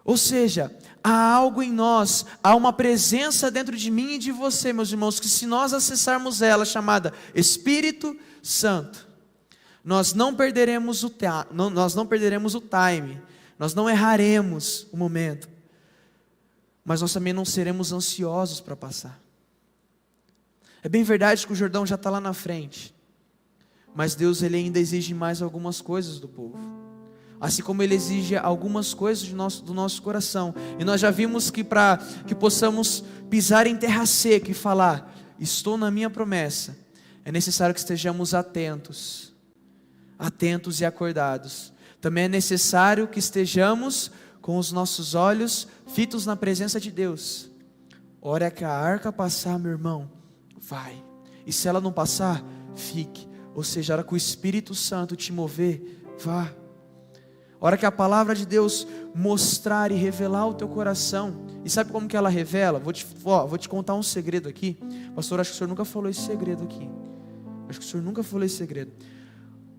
Ou seja, há algo em nós, há uma presença dentro de mim e de você, meus irmãos, que se nós acessarmos ela, chamada Espírito Santo, nós não perderemos o time, nós não erraremos o momento, mas nós também não seremos ansiosos para passar. É bem verdade que o Jordão já está lá na frente, mas Deus ele ainda exige mais algumas coisas do povo, assim como Ele exige algumas coisas do nosso coração. E nós já vimos que para que possamos pisar em terra seca e falar, estou na minha promessa, é necessário que estejamos atentos e acordados. Também é necessário que estejamos com os nossos olhos fitos na presença de Deus. Hora que a arca passar, meu irmão, vai. E se ela não passar, fique. Ou seja, a hora que o Espírito Santo te mover, vá. A hora que a palavra de Deus mostrar e revelar o teu coração. E sabe como que ela revela? Vou te contar um segredo aqui. Pastor, acho que o senhor nunca falou esse segredo aqui. Acho que o senhor nunca falou esse segredo.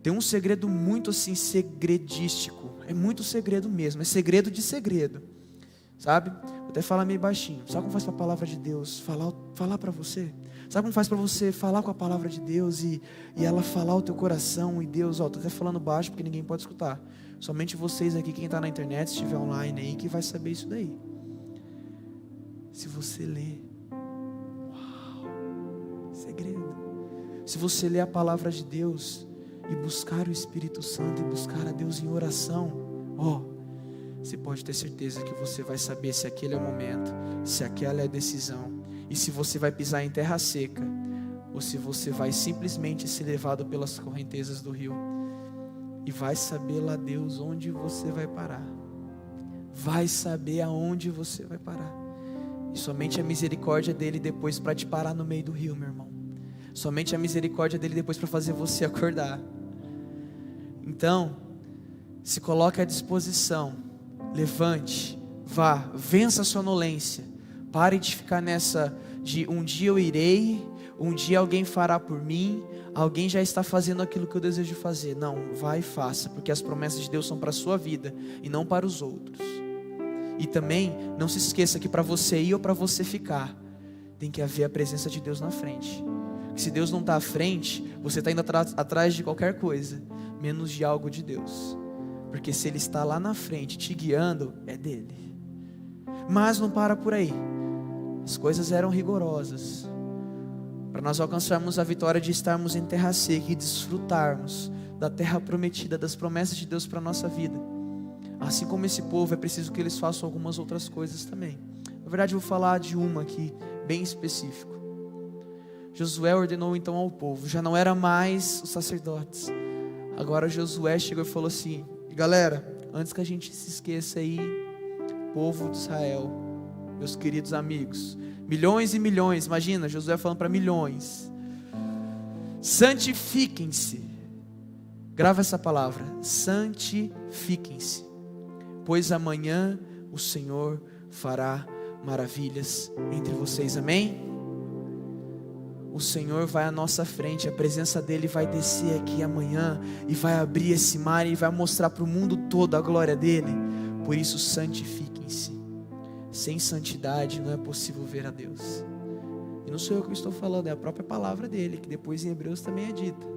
Tem um segredo muito assim, segredístico. É muito segredo mesmo, é segredo de segredo. Sabe? Vou até falar meio baixinho. Sabe como faz para a palavra de Deus falar para você? Sabe como faz para você falar com a palavra de Deus e ela falar o teu coração? E Deus, estou até falando baixo porque ninguém pode escutar. Somente vocês aqui, quem está na internet, se estiver online aí, que vai saber isso daí. Se você ler, uau, segredo. Se você ler a palavra de Deus e buscar o Espírito Santo e buscar a Deus em oração, você pode ter certeza que você vai saber se aquele é o momento, se aquela é a decisão. E se você vai pisar em terra seca, ou se você vai simplesmente ser levado pelas correntezas do rio. E vai saber lá Deus onde você vai parar. Vai saber aonde você vai parar. E somente a misericórdia dele depois para te parar no meio do rio, meu irmão. Somente a misericórdia dele depois para fazer você acordar. Então, se coloque à disposição. Levante, vá, vença a sonolência. Pare de ficar nessa de um dia eu irei, um dia alguém fará por mim, alguém já está fazendo aquilo que eu desejo fazer. Não, vai e faça, porque as promessas de Deus são para a sua vida e não para os outros. E também não se esqueça que para você ir ou para você ficar, tem que haver a presença de Deus na frente. Porque se Deus não está à frente, você está indo atrás de qualquer coisa, menos de algo de Deus. Porque se Ele está lá na frente te guiando, é dele. Mas não para por aí. As coisas eram rigorosas. para nós alcançarmos a vitória de estarmos em terra seca e desfrutarmos da terra prometida, das promessas de Deus para a nossa vida. Assim como esse povo, é preciso que eles façam algumas outras coisas também. Na verdade, eu vou falar de uma aqui, bem específico. Josué ordenou então ao povo, já não era mais os sacerdotes. Agora Josué chegou e falou assim: galera, antes que a gente se esqueça aí, povo de Israel, meus queridos amigos, milhões e milhões, imagina, Josué falando para milhões: santifiquem-se. Grava essa palavra, santifiquem-se, pois amanhã o Senhor fará maravilhas entre vocês, amém? O Senhor vai à nossa frente, a presença dEle vai descer aqui amanhã e vai abrir esse mar e vai mostrar para o mundo todo a glória dEle. Por isso santifiquem-se. Sem santidade não é possível ver a Deus. E não sou eu que estou falando, é a própria palavra dEle, que depois em Hebreus também é dita.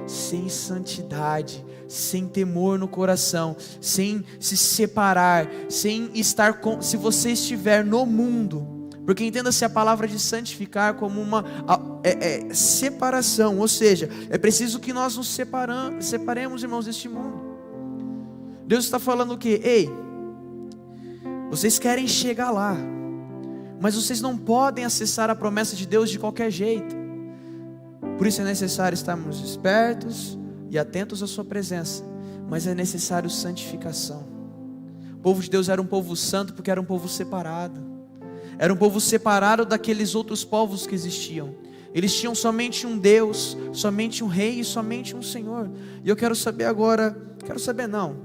Sem santidade, sem temor no coração, sem se separar, sem estar com, se você estiver no mundo, porque entenda-se a palavra de santificar como uma separação, ou seja, é preciso que nós nos separemos, irmãos, deste mundo. Deus está falando o quê? Ei, vocês querem chegar lá, mas vocês não podem acessar a promessa de Deus de qualquer jeito. Por isso é necessário estarmos espertos e atentos à sua presença, mas é necessário santificação. O povo de Deus era um povo santo porque era um povo separado. Era um povo separado daqueles outros povos que existiam. Eles tinham somente um Deus, somente um rei e somente um Senhor. E eu quero saber agora,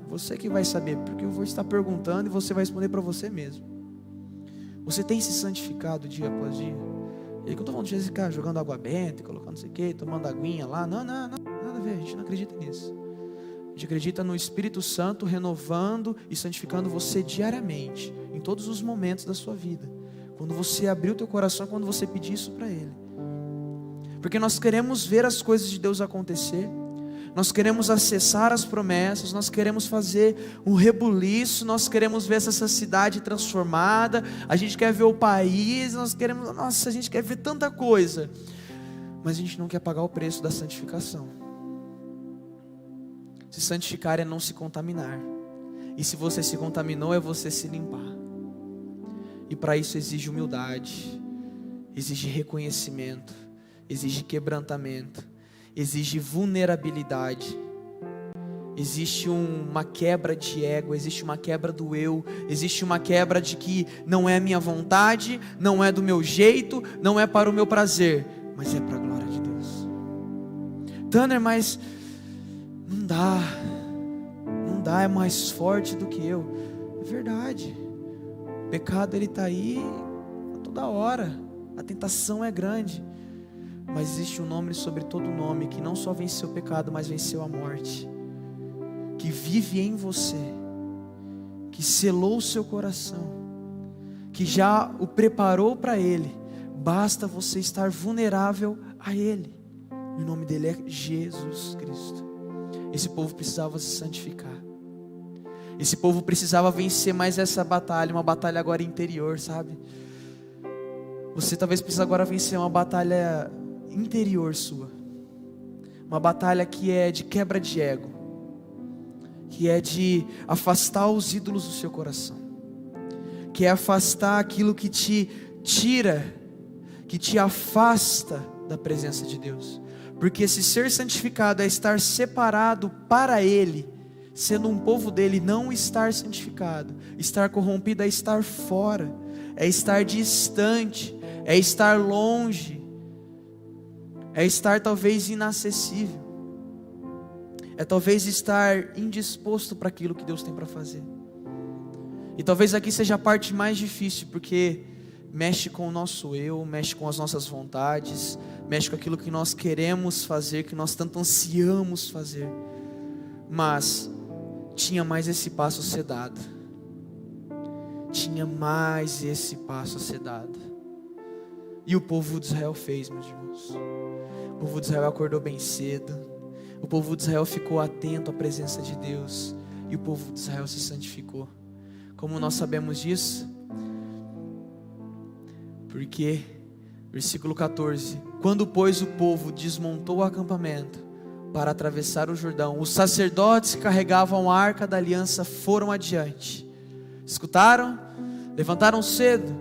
você que vai saber, porque eu vou estar perguntando e você vai responder para você mesmo. Você tem se santificado dia após dia? E aí que eu estou falando de ficar jogando água benta, colocando não sei o que, tomando aguinha lá, não, nada a ver, a gente não acredita nisso. A gente acredita no Espírito Santo renovando e santificando você diariamente, em todos os momentos da sua vida. Quando você abrir o teu coração, quando você pedir isso para Ele. Porque nós queremos ver as coisas de Deus acontecer, nós queremos acessar as promessas, nós queremos fazer um rebuliço, nós queremos ver essa cidade transformada, a gente quer ver o país, a gente quer ver tanta coisa, mas a gente não quer pagar o preço da santificação. Se santificar é não se contaminar, e se você se contaminou é você se limpar. E para isso exige humildade, exige reconhecimento, exige quebrantamento, exige vulnerabilidade, existe uma quebra de ego, existe uma quebra do eu, existe uma quebra de que não é a minha vontade, não é do meu jeito, não é para o meu prazer, mas é para a glória de Deus. Tanner, mas não dá, é mais forte do que eu. É verdade. O pecado ele está aí a toda hora, a tentação é grande, mas existe um nome sobre todo nome, que não só venceu o pecado, mas venceu a morte, que vive em você, que selou o seu coração, que já o preparou para Ele, basta você estar vulnerável a Ele, e o nome dele é Jesus Cristo. Esse povo precisava se santificar. Esse povo precisava vencer mais essa batalha, uma batalha agora interior, sabe? Você talvez precise agora vencer uma batalha interior sua. Uma batalha que é de quebra de ego, que é de afastar os ídolos do seu coração, que é afastar aquilo que te tira, que te afasta da presença de Deus. Porque se ser santificado é estar separado para Ele, sendo um povo dele, não estar santificado, estar corrompido é estar fora, é estar distante, é estar longe, é estar talvez inacessível, é talvez estar indisposto para aquilo que Deus tem para fazer. E talvez aqui seja a parte mais difícil, porque mexe com o nosso eu, mexe com as nossas vontades, mexe com aquilo que nós queremos fazer, que nós tanto ansiamos fazer, mas tinha mais esse passo a ser dado. Tinha mais esse passo a ser dado. E o povo de Israel fez, meus irmãos. O povo de Israel acordou bem cedo. O povo de Israel ficou atento à presença de Deus. E o povo de Israel se santificou. Como nós sabemos disso? Porque Versículo 14: quando, pois, o povo desmontou o acampamento para atravessar o Jordão, os sacerdotes que carregavam a arca da aliança foram adiante. Escutaram? Levantaram cedo,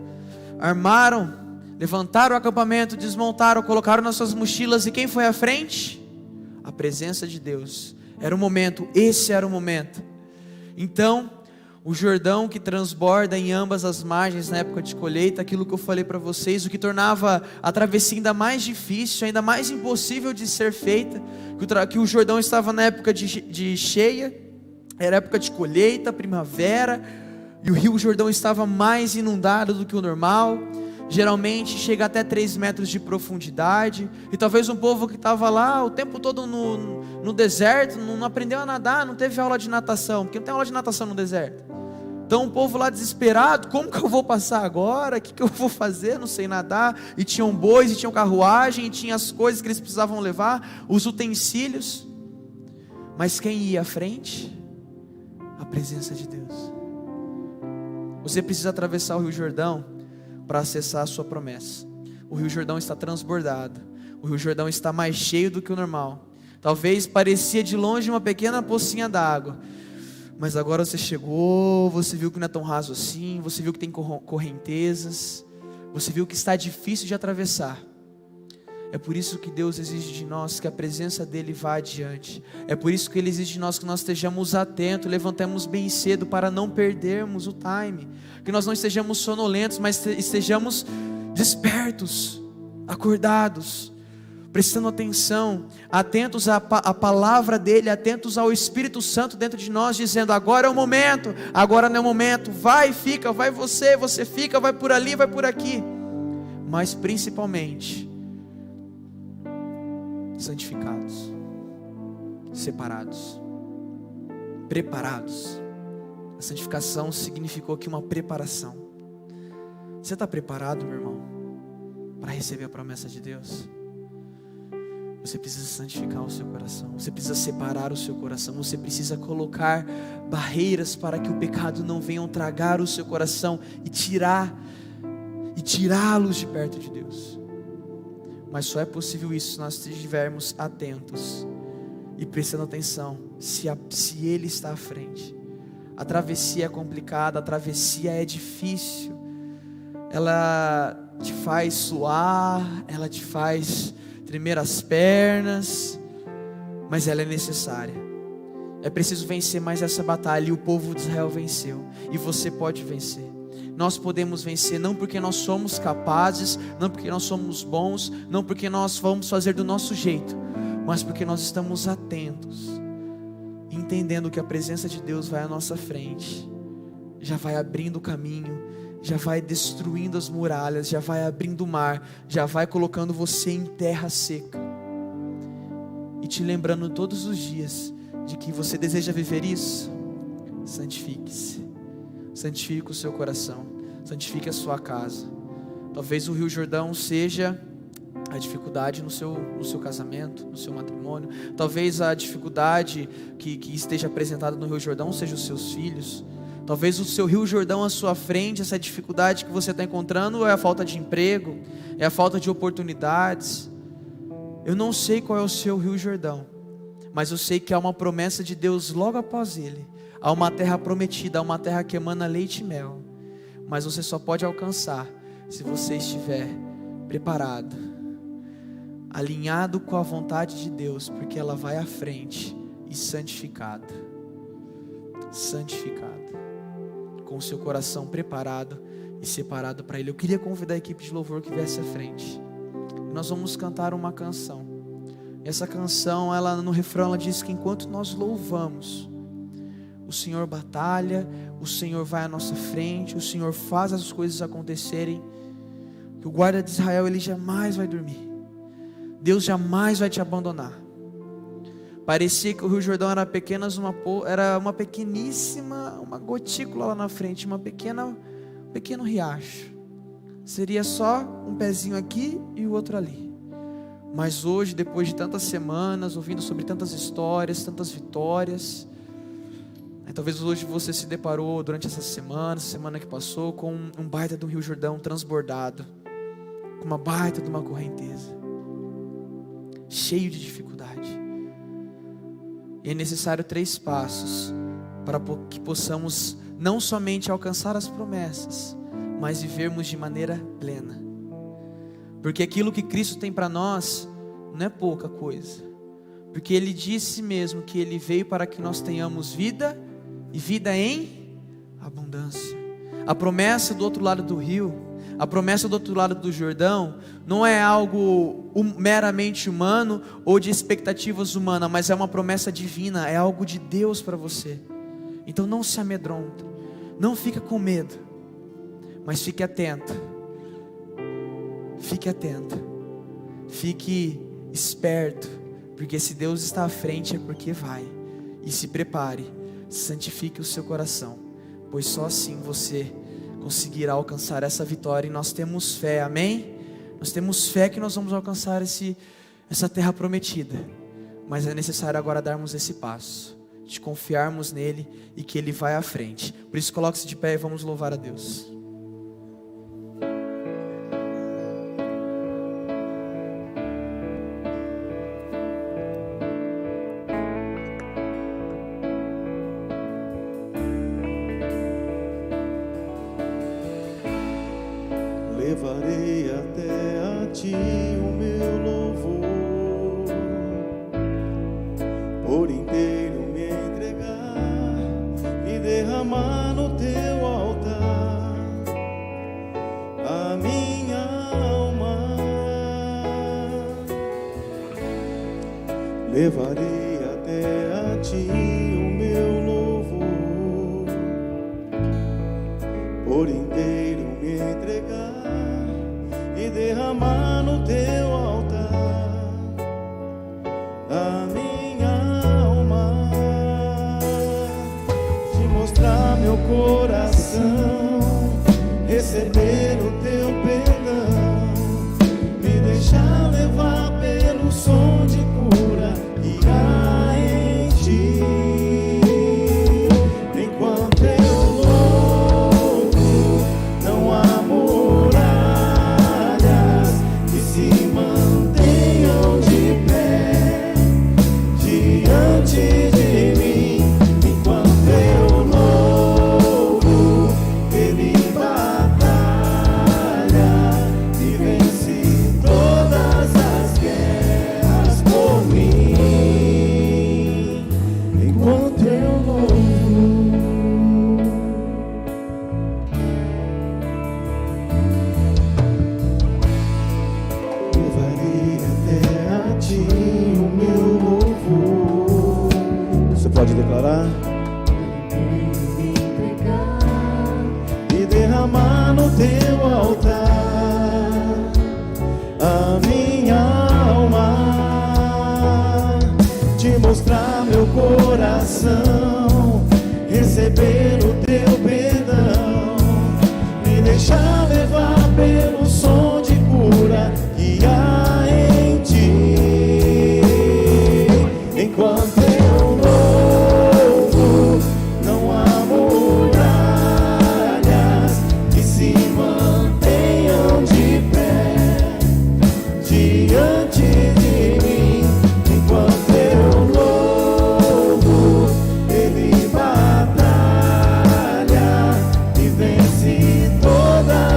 armaram, levantaram o acampamento, desmontaram, colocaram nas suas mochilas, e quem foi à frente? A presença de Deus. Era o momento, esse era o momento. Então, o Jordão que transborda em ambas as margens na época de colheita, aquilo que eu falei para vocês, o que tornava a travessia ainda mais difícil, ainda mais impossível de ser feita, que o Jordão estava na época de cheia, era época de colheita, primavera, e o rio Jordão estava mais inundado do que o normal, geralmente chega até 3 metros de profundidade, e talvez um povo que estava lá o tempo todo no deserto, não aprendeu a nadar, não teve aula de natação, porque não tem aula de natação no deserto. Então o povo lá desesperado, como que eu vou passar agora? O que eu vou fazer? Não sei nadar. E tinham bois, e tinham carruagem, e tinha as coisas que eles precisavam levar, os utensílios. Mas quem ia à frente? A presença de Deus. Você precisa atravessar o Rio Jordão para acessar a sua promessa. O Rio Jordão está transbordado. O Rio Jordão está mais cheio do que o normal. Talvez parecia de longe uma pequena pocinha d'água, mas agora você chegou, você viu que não é tão raso assim, você viu que tem correntezas, você viu que está difícil de atravessar. É por isso que Deus exige de nós que a presença dEle vá adiante. É por isso que Ele exige de nós que nós estejamos atentos, levantemos bem cedo para não perdermos o time. Que nós não estejamos sonolentos, mas estejamos despertos, acordados, prestando atenção, atentos à palavra dEle, atentos ao Espírito Santo dentro de nós, dizendo: agora é o momento, agora não é o momento, vai, fica, vai você fica, vai por ali, vai por aqui. Mas principalmente, santificados, separados, preparados. A santificação significou aqui uma preparação. Você está preparado, meu irmão, para receber a promessa de Deus? Você precisa santificar o seu coração, você precisa separar o seu coração, você precisa colocar barreiras para que o pecado não venha tragar o seu coração e tirá-los de perto de Deus. Mas só é possível isso se nós estivermos atentos e prestando atenção, se Ele está à frente. A travessia é complicada, a travessia é difícil, ela te faz suar, ela te faz tremer as pernas, mas ela é necessária. É preciso vencer mais essa batalha, e o povo de Israel venceu, e você pode vencer. Nós podemos vencer, não porque nós somos capazes, não porque nós somos bons, não porque nós vamos fazer do nosso jeito, mas porque nós estamos atentos, entendendo que a presença de Deus vai à nossa frente, já vai abrindo o caminho, já vai destruindo as muralhas, já vai abrindo o mar, já vai colocando você em terra seca, e te lembrando todos os dias de que você deseja viver isso. Santifique-se, santifique o seu coração, santifique a sua casa. Talvez o Rio Jordão seja a dificuldade no seu casamento, no seu matrimônio. Talvez a dificuldade que esteja apresentada no Rio Jordão seja os seus filhos. Talvez o seu Rio Jordão à sua frente, essa dificuldade que você está encontrando é a falta de emprego, é a falta de oportunidades. Eu não sei qual é o seu Rio Jordão, mas eu sei que há uma promessa de Deus logo após ele. Há uma terra prometida, há uma terra que emana leite e mel. Mas você só pode alcançar se você estiver preparado, alinhado com a vontade de Deus, porque ela vai à frente, e santificado, com o seu coração preparado e separado para Ele. Eu queria convidar a equipe de louvor que viesse à frente. Nós vamos cantar uma canção. Essa canção, ela no refrão, ela diz que enquanto nós louvamos, o Senhor batalha, o Senhor vai à nossa frente, o Senhor faz as coisas acontecerem. Que o guarda de Israel, ele jamais vai dormir. Deus jamais vai te abandonar. Parecia que o Rio Jordão era uma pequeníssima, uma gotícula lá na frente, um pequeno riacho. Seria só um pezinho aqui e o outro ali. Mas hoje, depois de tantas semanas, ouvindo sobre tantas histórias, tantas vitórias, talvez hoje você se deparou durante essa semana que passou, com um baita do Rio Jordão transbordado. com uma baita de uma correnteza, cheio de dificuldade. E é necessário 3 passos para que possamos não somente alcançar as promessas, mas vivermos de maneira plena. Porque aquilo que Cristo tem para nós não é pouca coisa. Porque Ele disse mesmo que Ele veio para que nós tenhamos vida e vida em abundância. A promessa do outro lado do rio, a promessa do outro lado do Jordão, não é algo meramente humano ou de expectativas humanas, mas é uma promessa divina, é algo de Deus para você. Então não se amedronta, não fica com medo, mas fique atento, fique esperto, porque se Deus está à frente é porque vai. E se prepare, santifique o seu coração, pois só assim você conseguirá alcançar essa vitória. E nós temos fé, amém? Nós temos fé que nós vamos alcançar essa terra prometida, mas é necessário agora darmos esse passo, de confiarmos nele e que Ele vai à frente. Por isso coloque-se de pé e vamos louvar a Deus. Levarei até a ti o meu louvor, por inteiro me entregar e derramar no teu altar a minha alma. Levarei até a ti o meu louvor, por inteiro me entregar e derramar no teu altar a minha alma, te mostrar meu coração, receber o teu perdão, me deixar levar pelo som de cura que há em ti. Enquanto eu louvo, não há muralhas que se mantenham de pé diante de mim. Enquanto eu louvo, Ele batalha e vence todas as guerras por mim. Enquanto eu louvo, levarei até a ti o meu louvor. Você pode declarar? E derramar no teu altar a minha alma, te mostrar meu coração, receber o teu perdão, me deixar levar pelo som de cura que há em ti. Enquanto eu louvo, não há muralhas que se mantenham de pé diante de mim. Enquanto eu louvo, Ele batalha e vence todas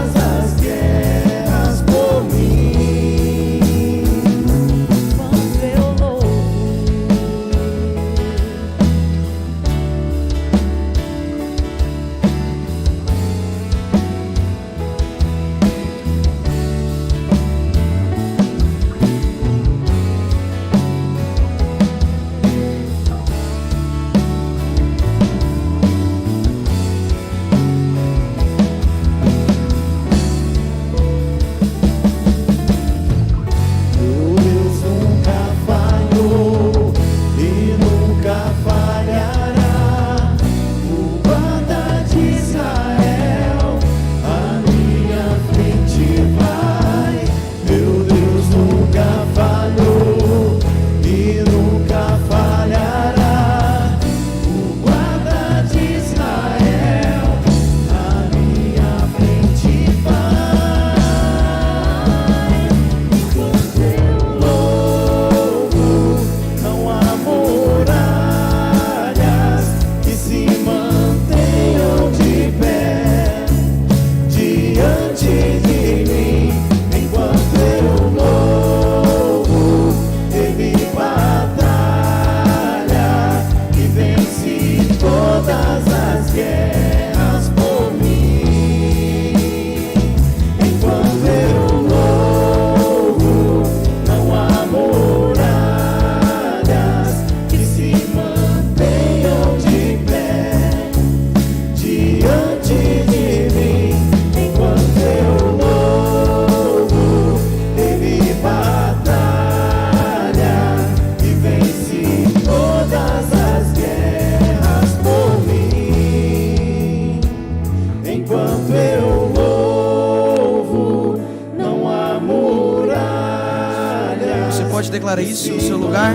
isso no seu lugar.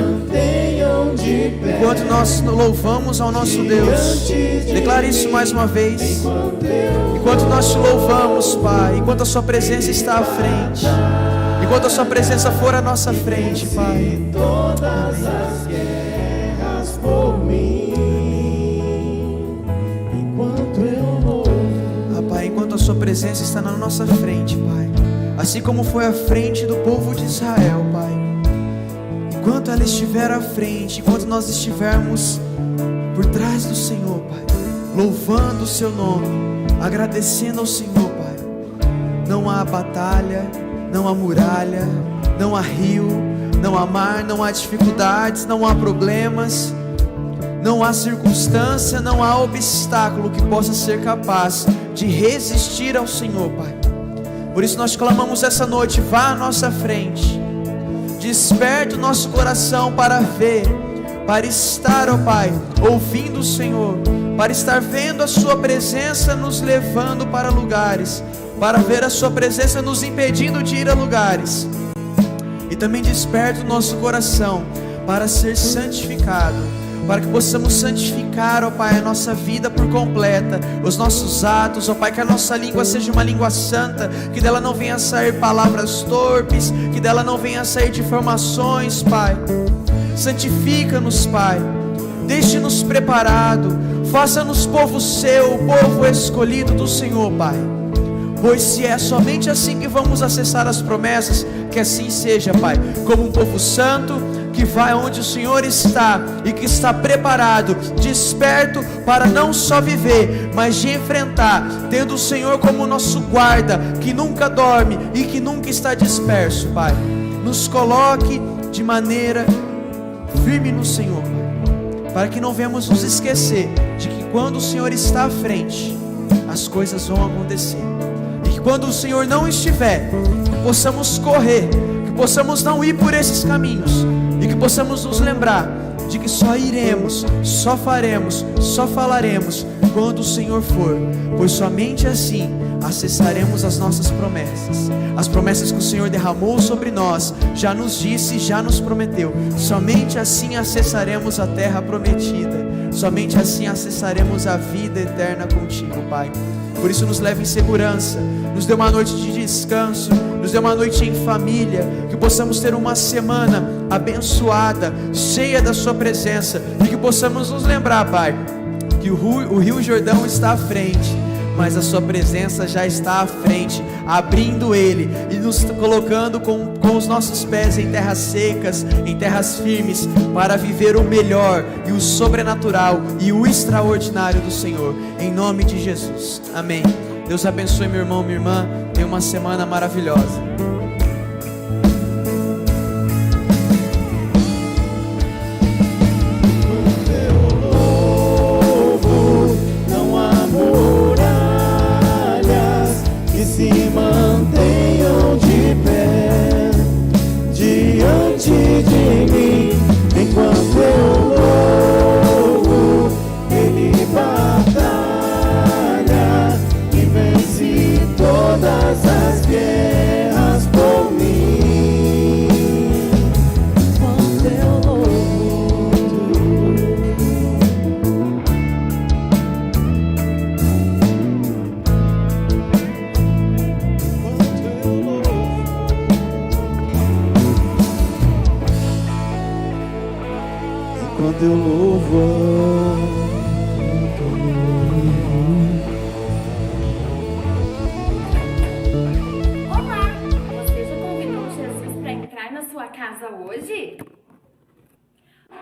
Enquanto nós louvamos ao nosso Deus, declare isso mais uma vez. Enquanto nós te louvamos, Pai, enquanto a sua presença está à frente, enquanto a sua presença for à nossa frente, Pai. Todas as guerras por mim, enquanto eu louvo. Pai, enquanto a sua presença está na nossa frente, Pai, assim como foi à frente do povo de Israel, Pai, enquanto ela estiver à frente, enquanto nós estivermos por trás do Senhor, Pai, louvando o seu nome, agradecendo ao Senhor, Pai, não há batalha, não há muralha, não há rio, não há mar, não há dificuldades, não há problemas, não há circunstância, não há obstáculo que possa ser capaz de resistir ao Senhor, Pai. Por isso nós clamamos essa noite, vá à nossa frente, desperte o nosso coração para ver, para estar, ó Pai, ouvindo o Senhor, para estar vendo a sua presença nos levando para lugares, para ver a sua presença nos impedindo de ir a lugares. E também desperta o nosso coração para ser santificado, para que possamos santificar, ó Pai, a nossa vida por completa, os nossos atos, ó Pai, que a nossa língua seja uma língua santa, que dela não venha a sair palavras torpes, que dela não venha a sair difamações, Pai. Santifica-nos, Pai, deixe-nos preparado, faça-nos povo seu, povo escolhido do Senhor, Pai. Pois se é somente assim que vamos acessar as promessas, que assim seja, Pai, como um povo santo, que vai onde o Senhor está e que está preparado, desperto para não só viver, mas de enfrentar, tendo o Senhor como nosso guarda, que nunca dorme e que nunca está disperso, Pai. Nos coloque de maneira firme no Senhor, Pai, para que não venhamos nos esquecer de que quando o Senhor está à frente, as coisas vão acontecer, e que quando o Senhor não estiver, possamos correr, que possamos não ir por esses caminhos, e que possamos nos lembrar de que só iremos, só faremos, só falaremos quando o Senhor for, pois somente assim acessaremos as nossas promessas, as promessas que o Senhor derramou sobre nós, já nos disse, já nos prometeu. Somente assim acessaremos a terra prometida, somente assim acessaremos a vida eterna contigo, Pai. Por isso nos leva em segurança, nos dê uma noite de descanso, nos dê uma noite em família, que possamos ter uma semana abençoada, cheia da sua presença, e que possamos nos lembrar, Pai, que o Rio Jordão está à frente, mas a sua presença já está à frente, abrindo ele e nos colocando com os nossos pés em terras secas, em terras firmes, para viver o melhor e o sobrenatural e o extraordinário do Senhor, em nome de Jesus, amém. Deus abençoe meu irmão, minha irmã, tenha uma semana maravilhosa.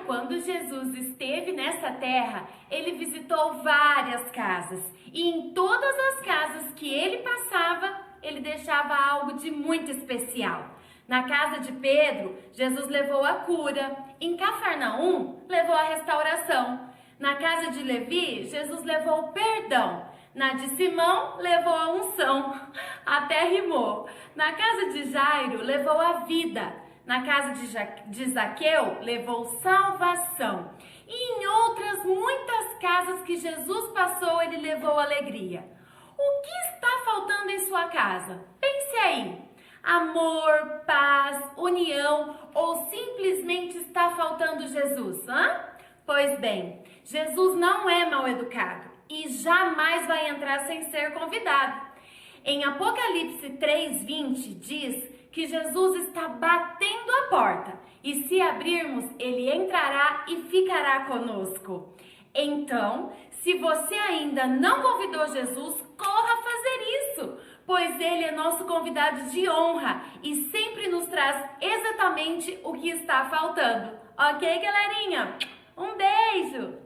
Quando Jesus esteve nessa terra, ele visitou várias casas, e em todas as casas que ele passava, ele deixava algo de muito especial. Na casa de Pedro, Jesus levou a cura. Em Cafarnaum, levou a restauração. Na casa de Levi, Jesus levou o perdão. Na de Simão, levou a unção. Até rimou. Na casa de Jairo, levou a vida. Na casa de Zaqueu, levou salvação. E em outras muitas casas que Jesus passou, ele levou alegria. O que está faltando em sua casa? Pense aí. Amor, paz, união ou simplesmente está faltando Jesus, hã? Pois bem, Jesus não é mal educado e jamais vai entrar sem ser convidado. Em Apocalipse 3:20 diz que Jesus está batendo a porta e se abrirmos, ele entrará e ficará conosco. Então, se você ainda não convidou Jesus, corra fazer isso, pois ele é nosso convidado de honra e sempre nos traz exatamente o que está faltando. Ok, galerinha? Um beijo!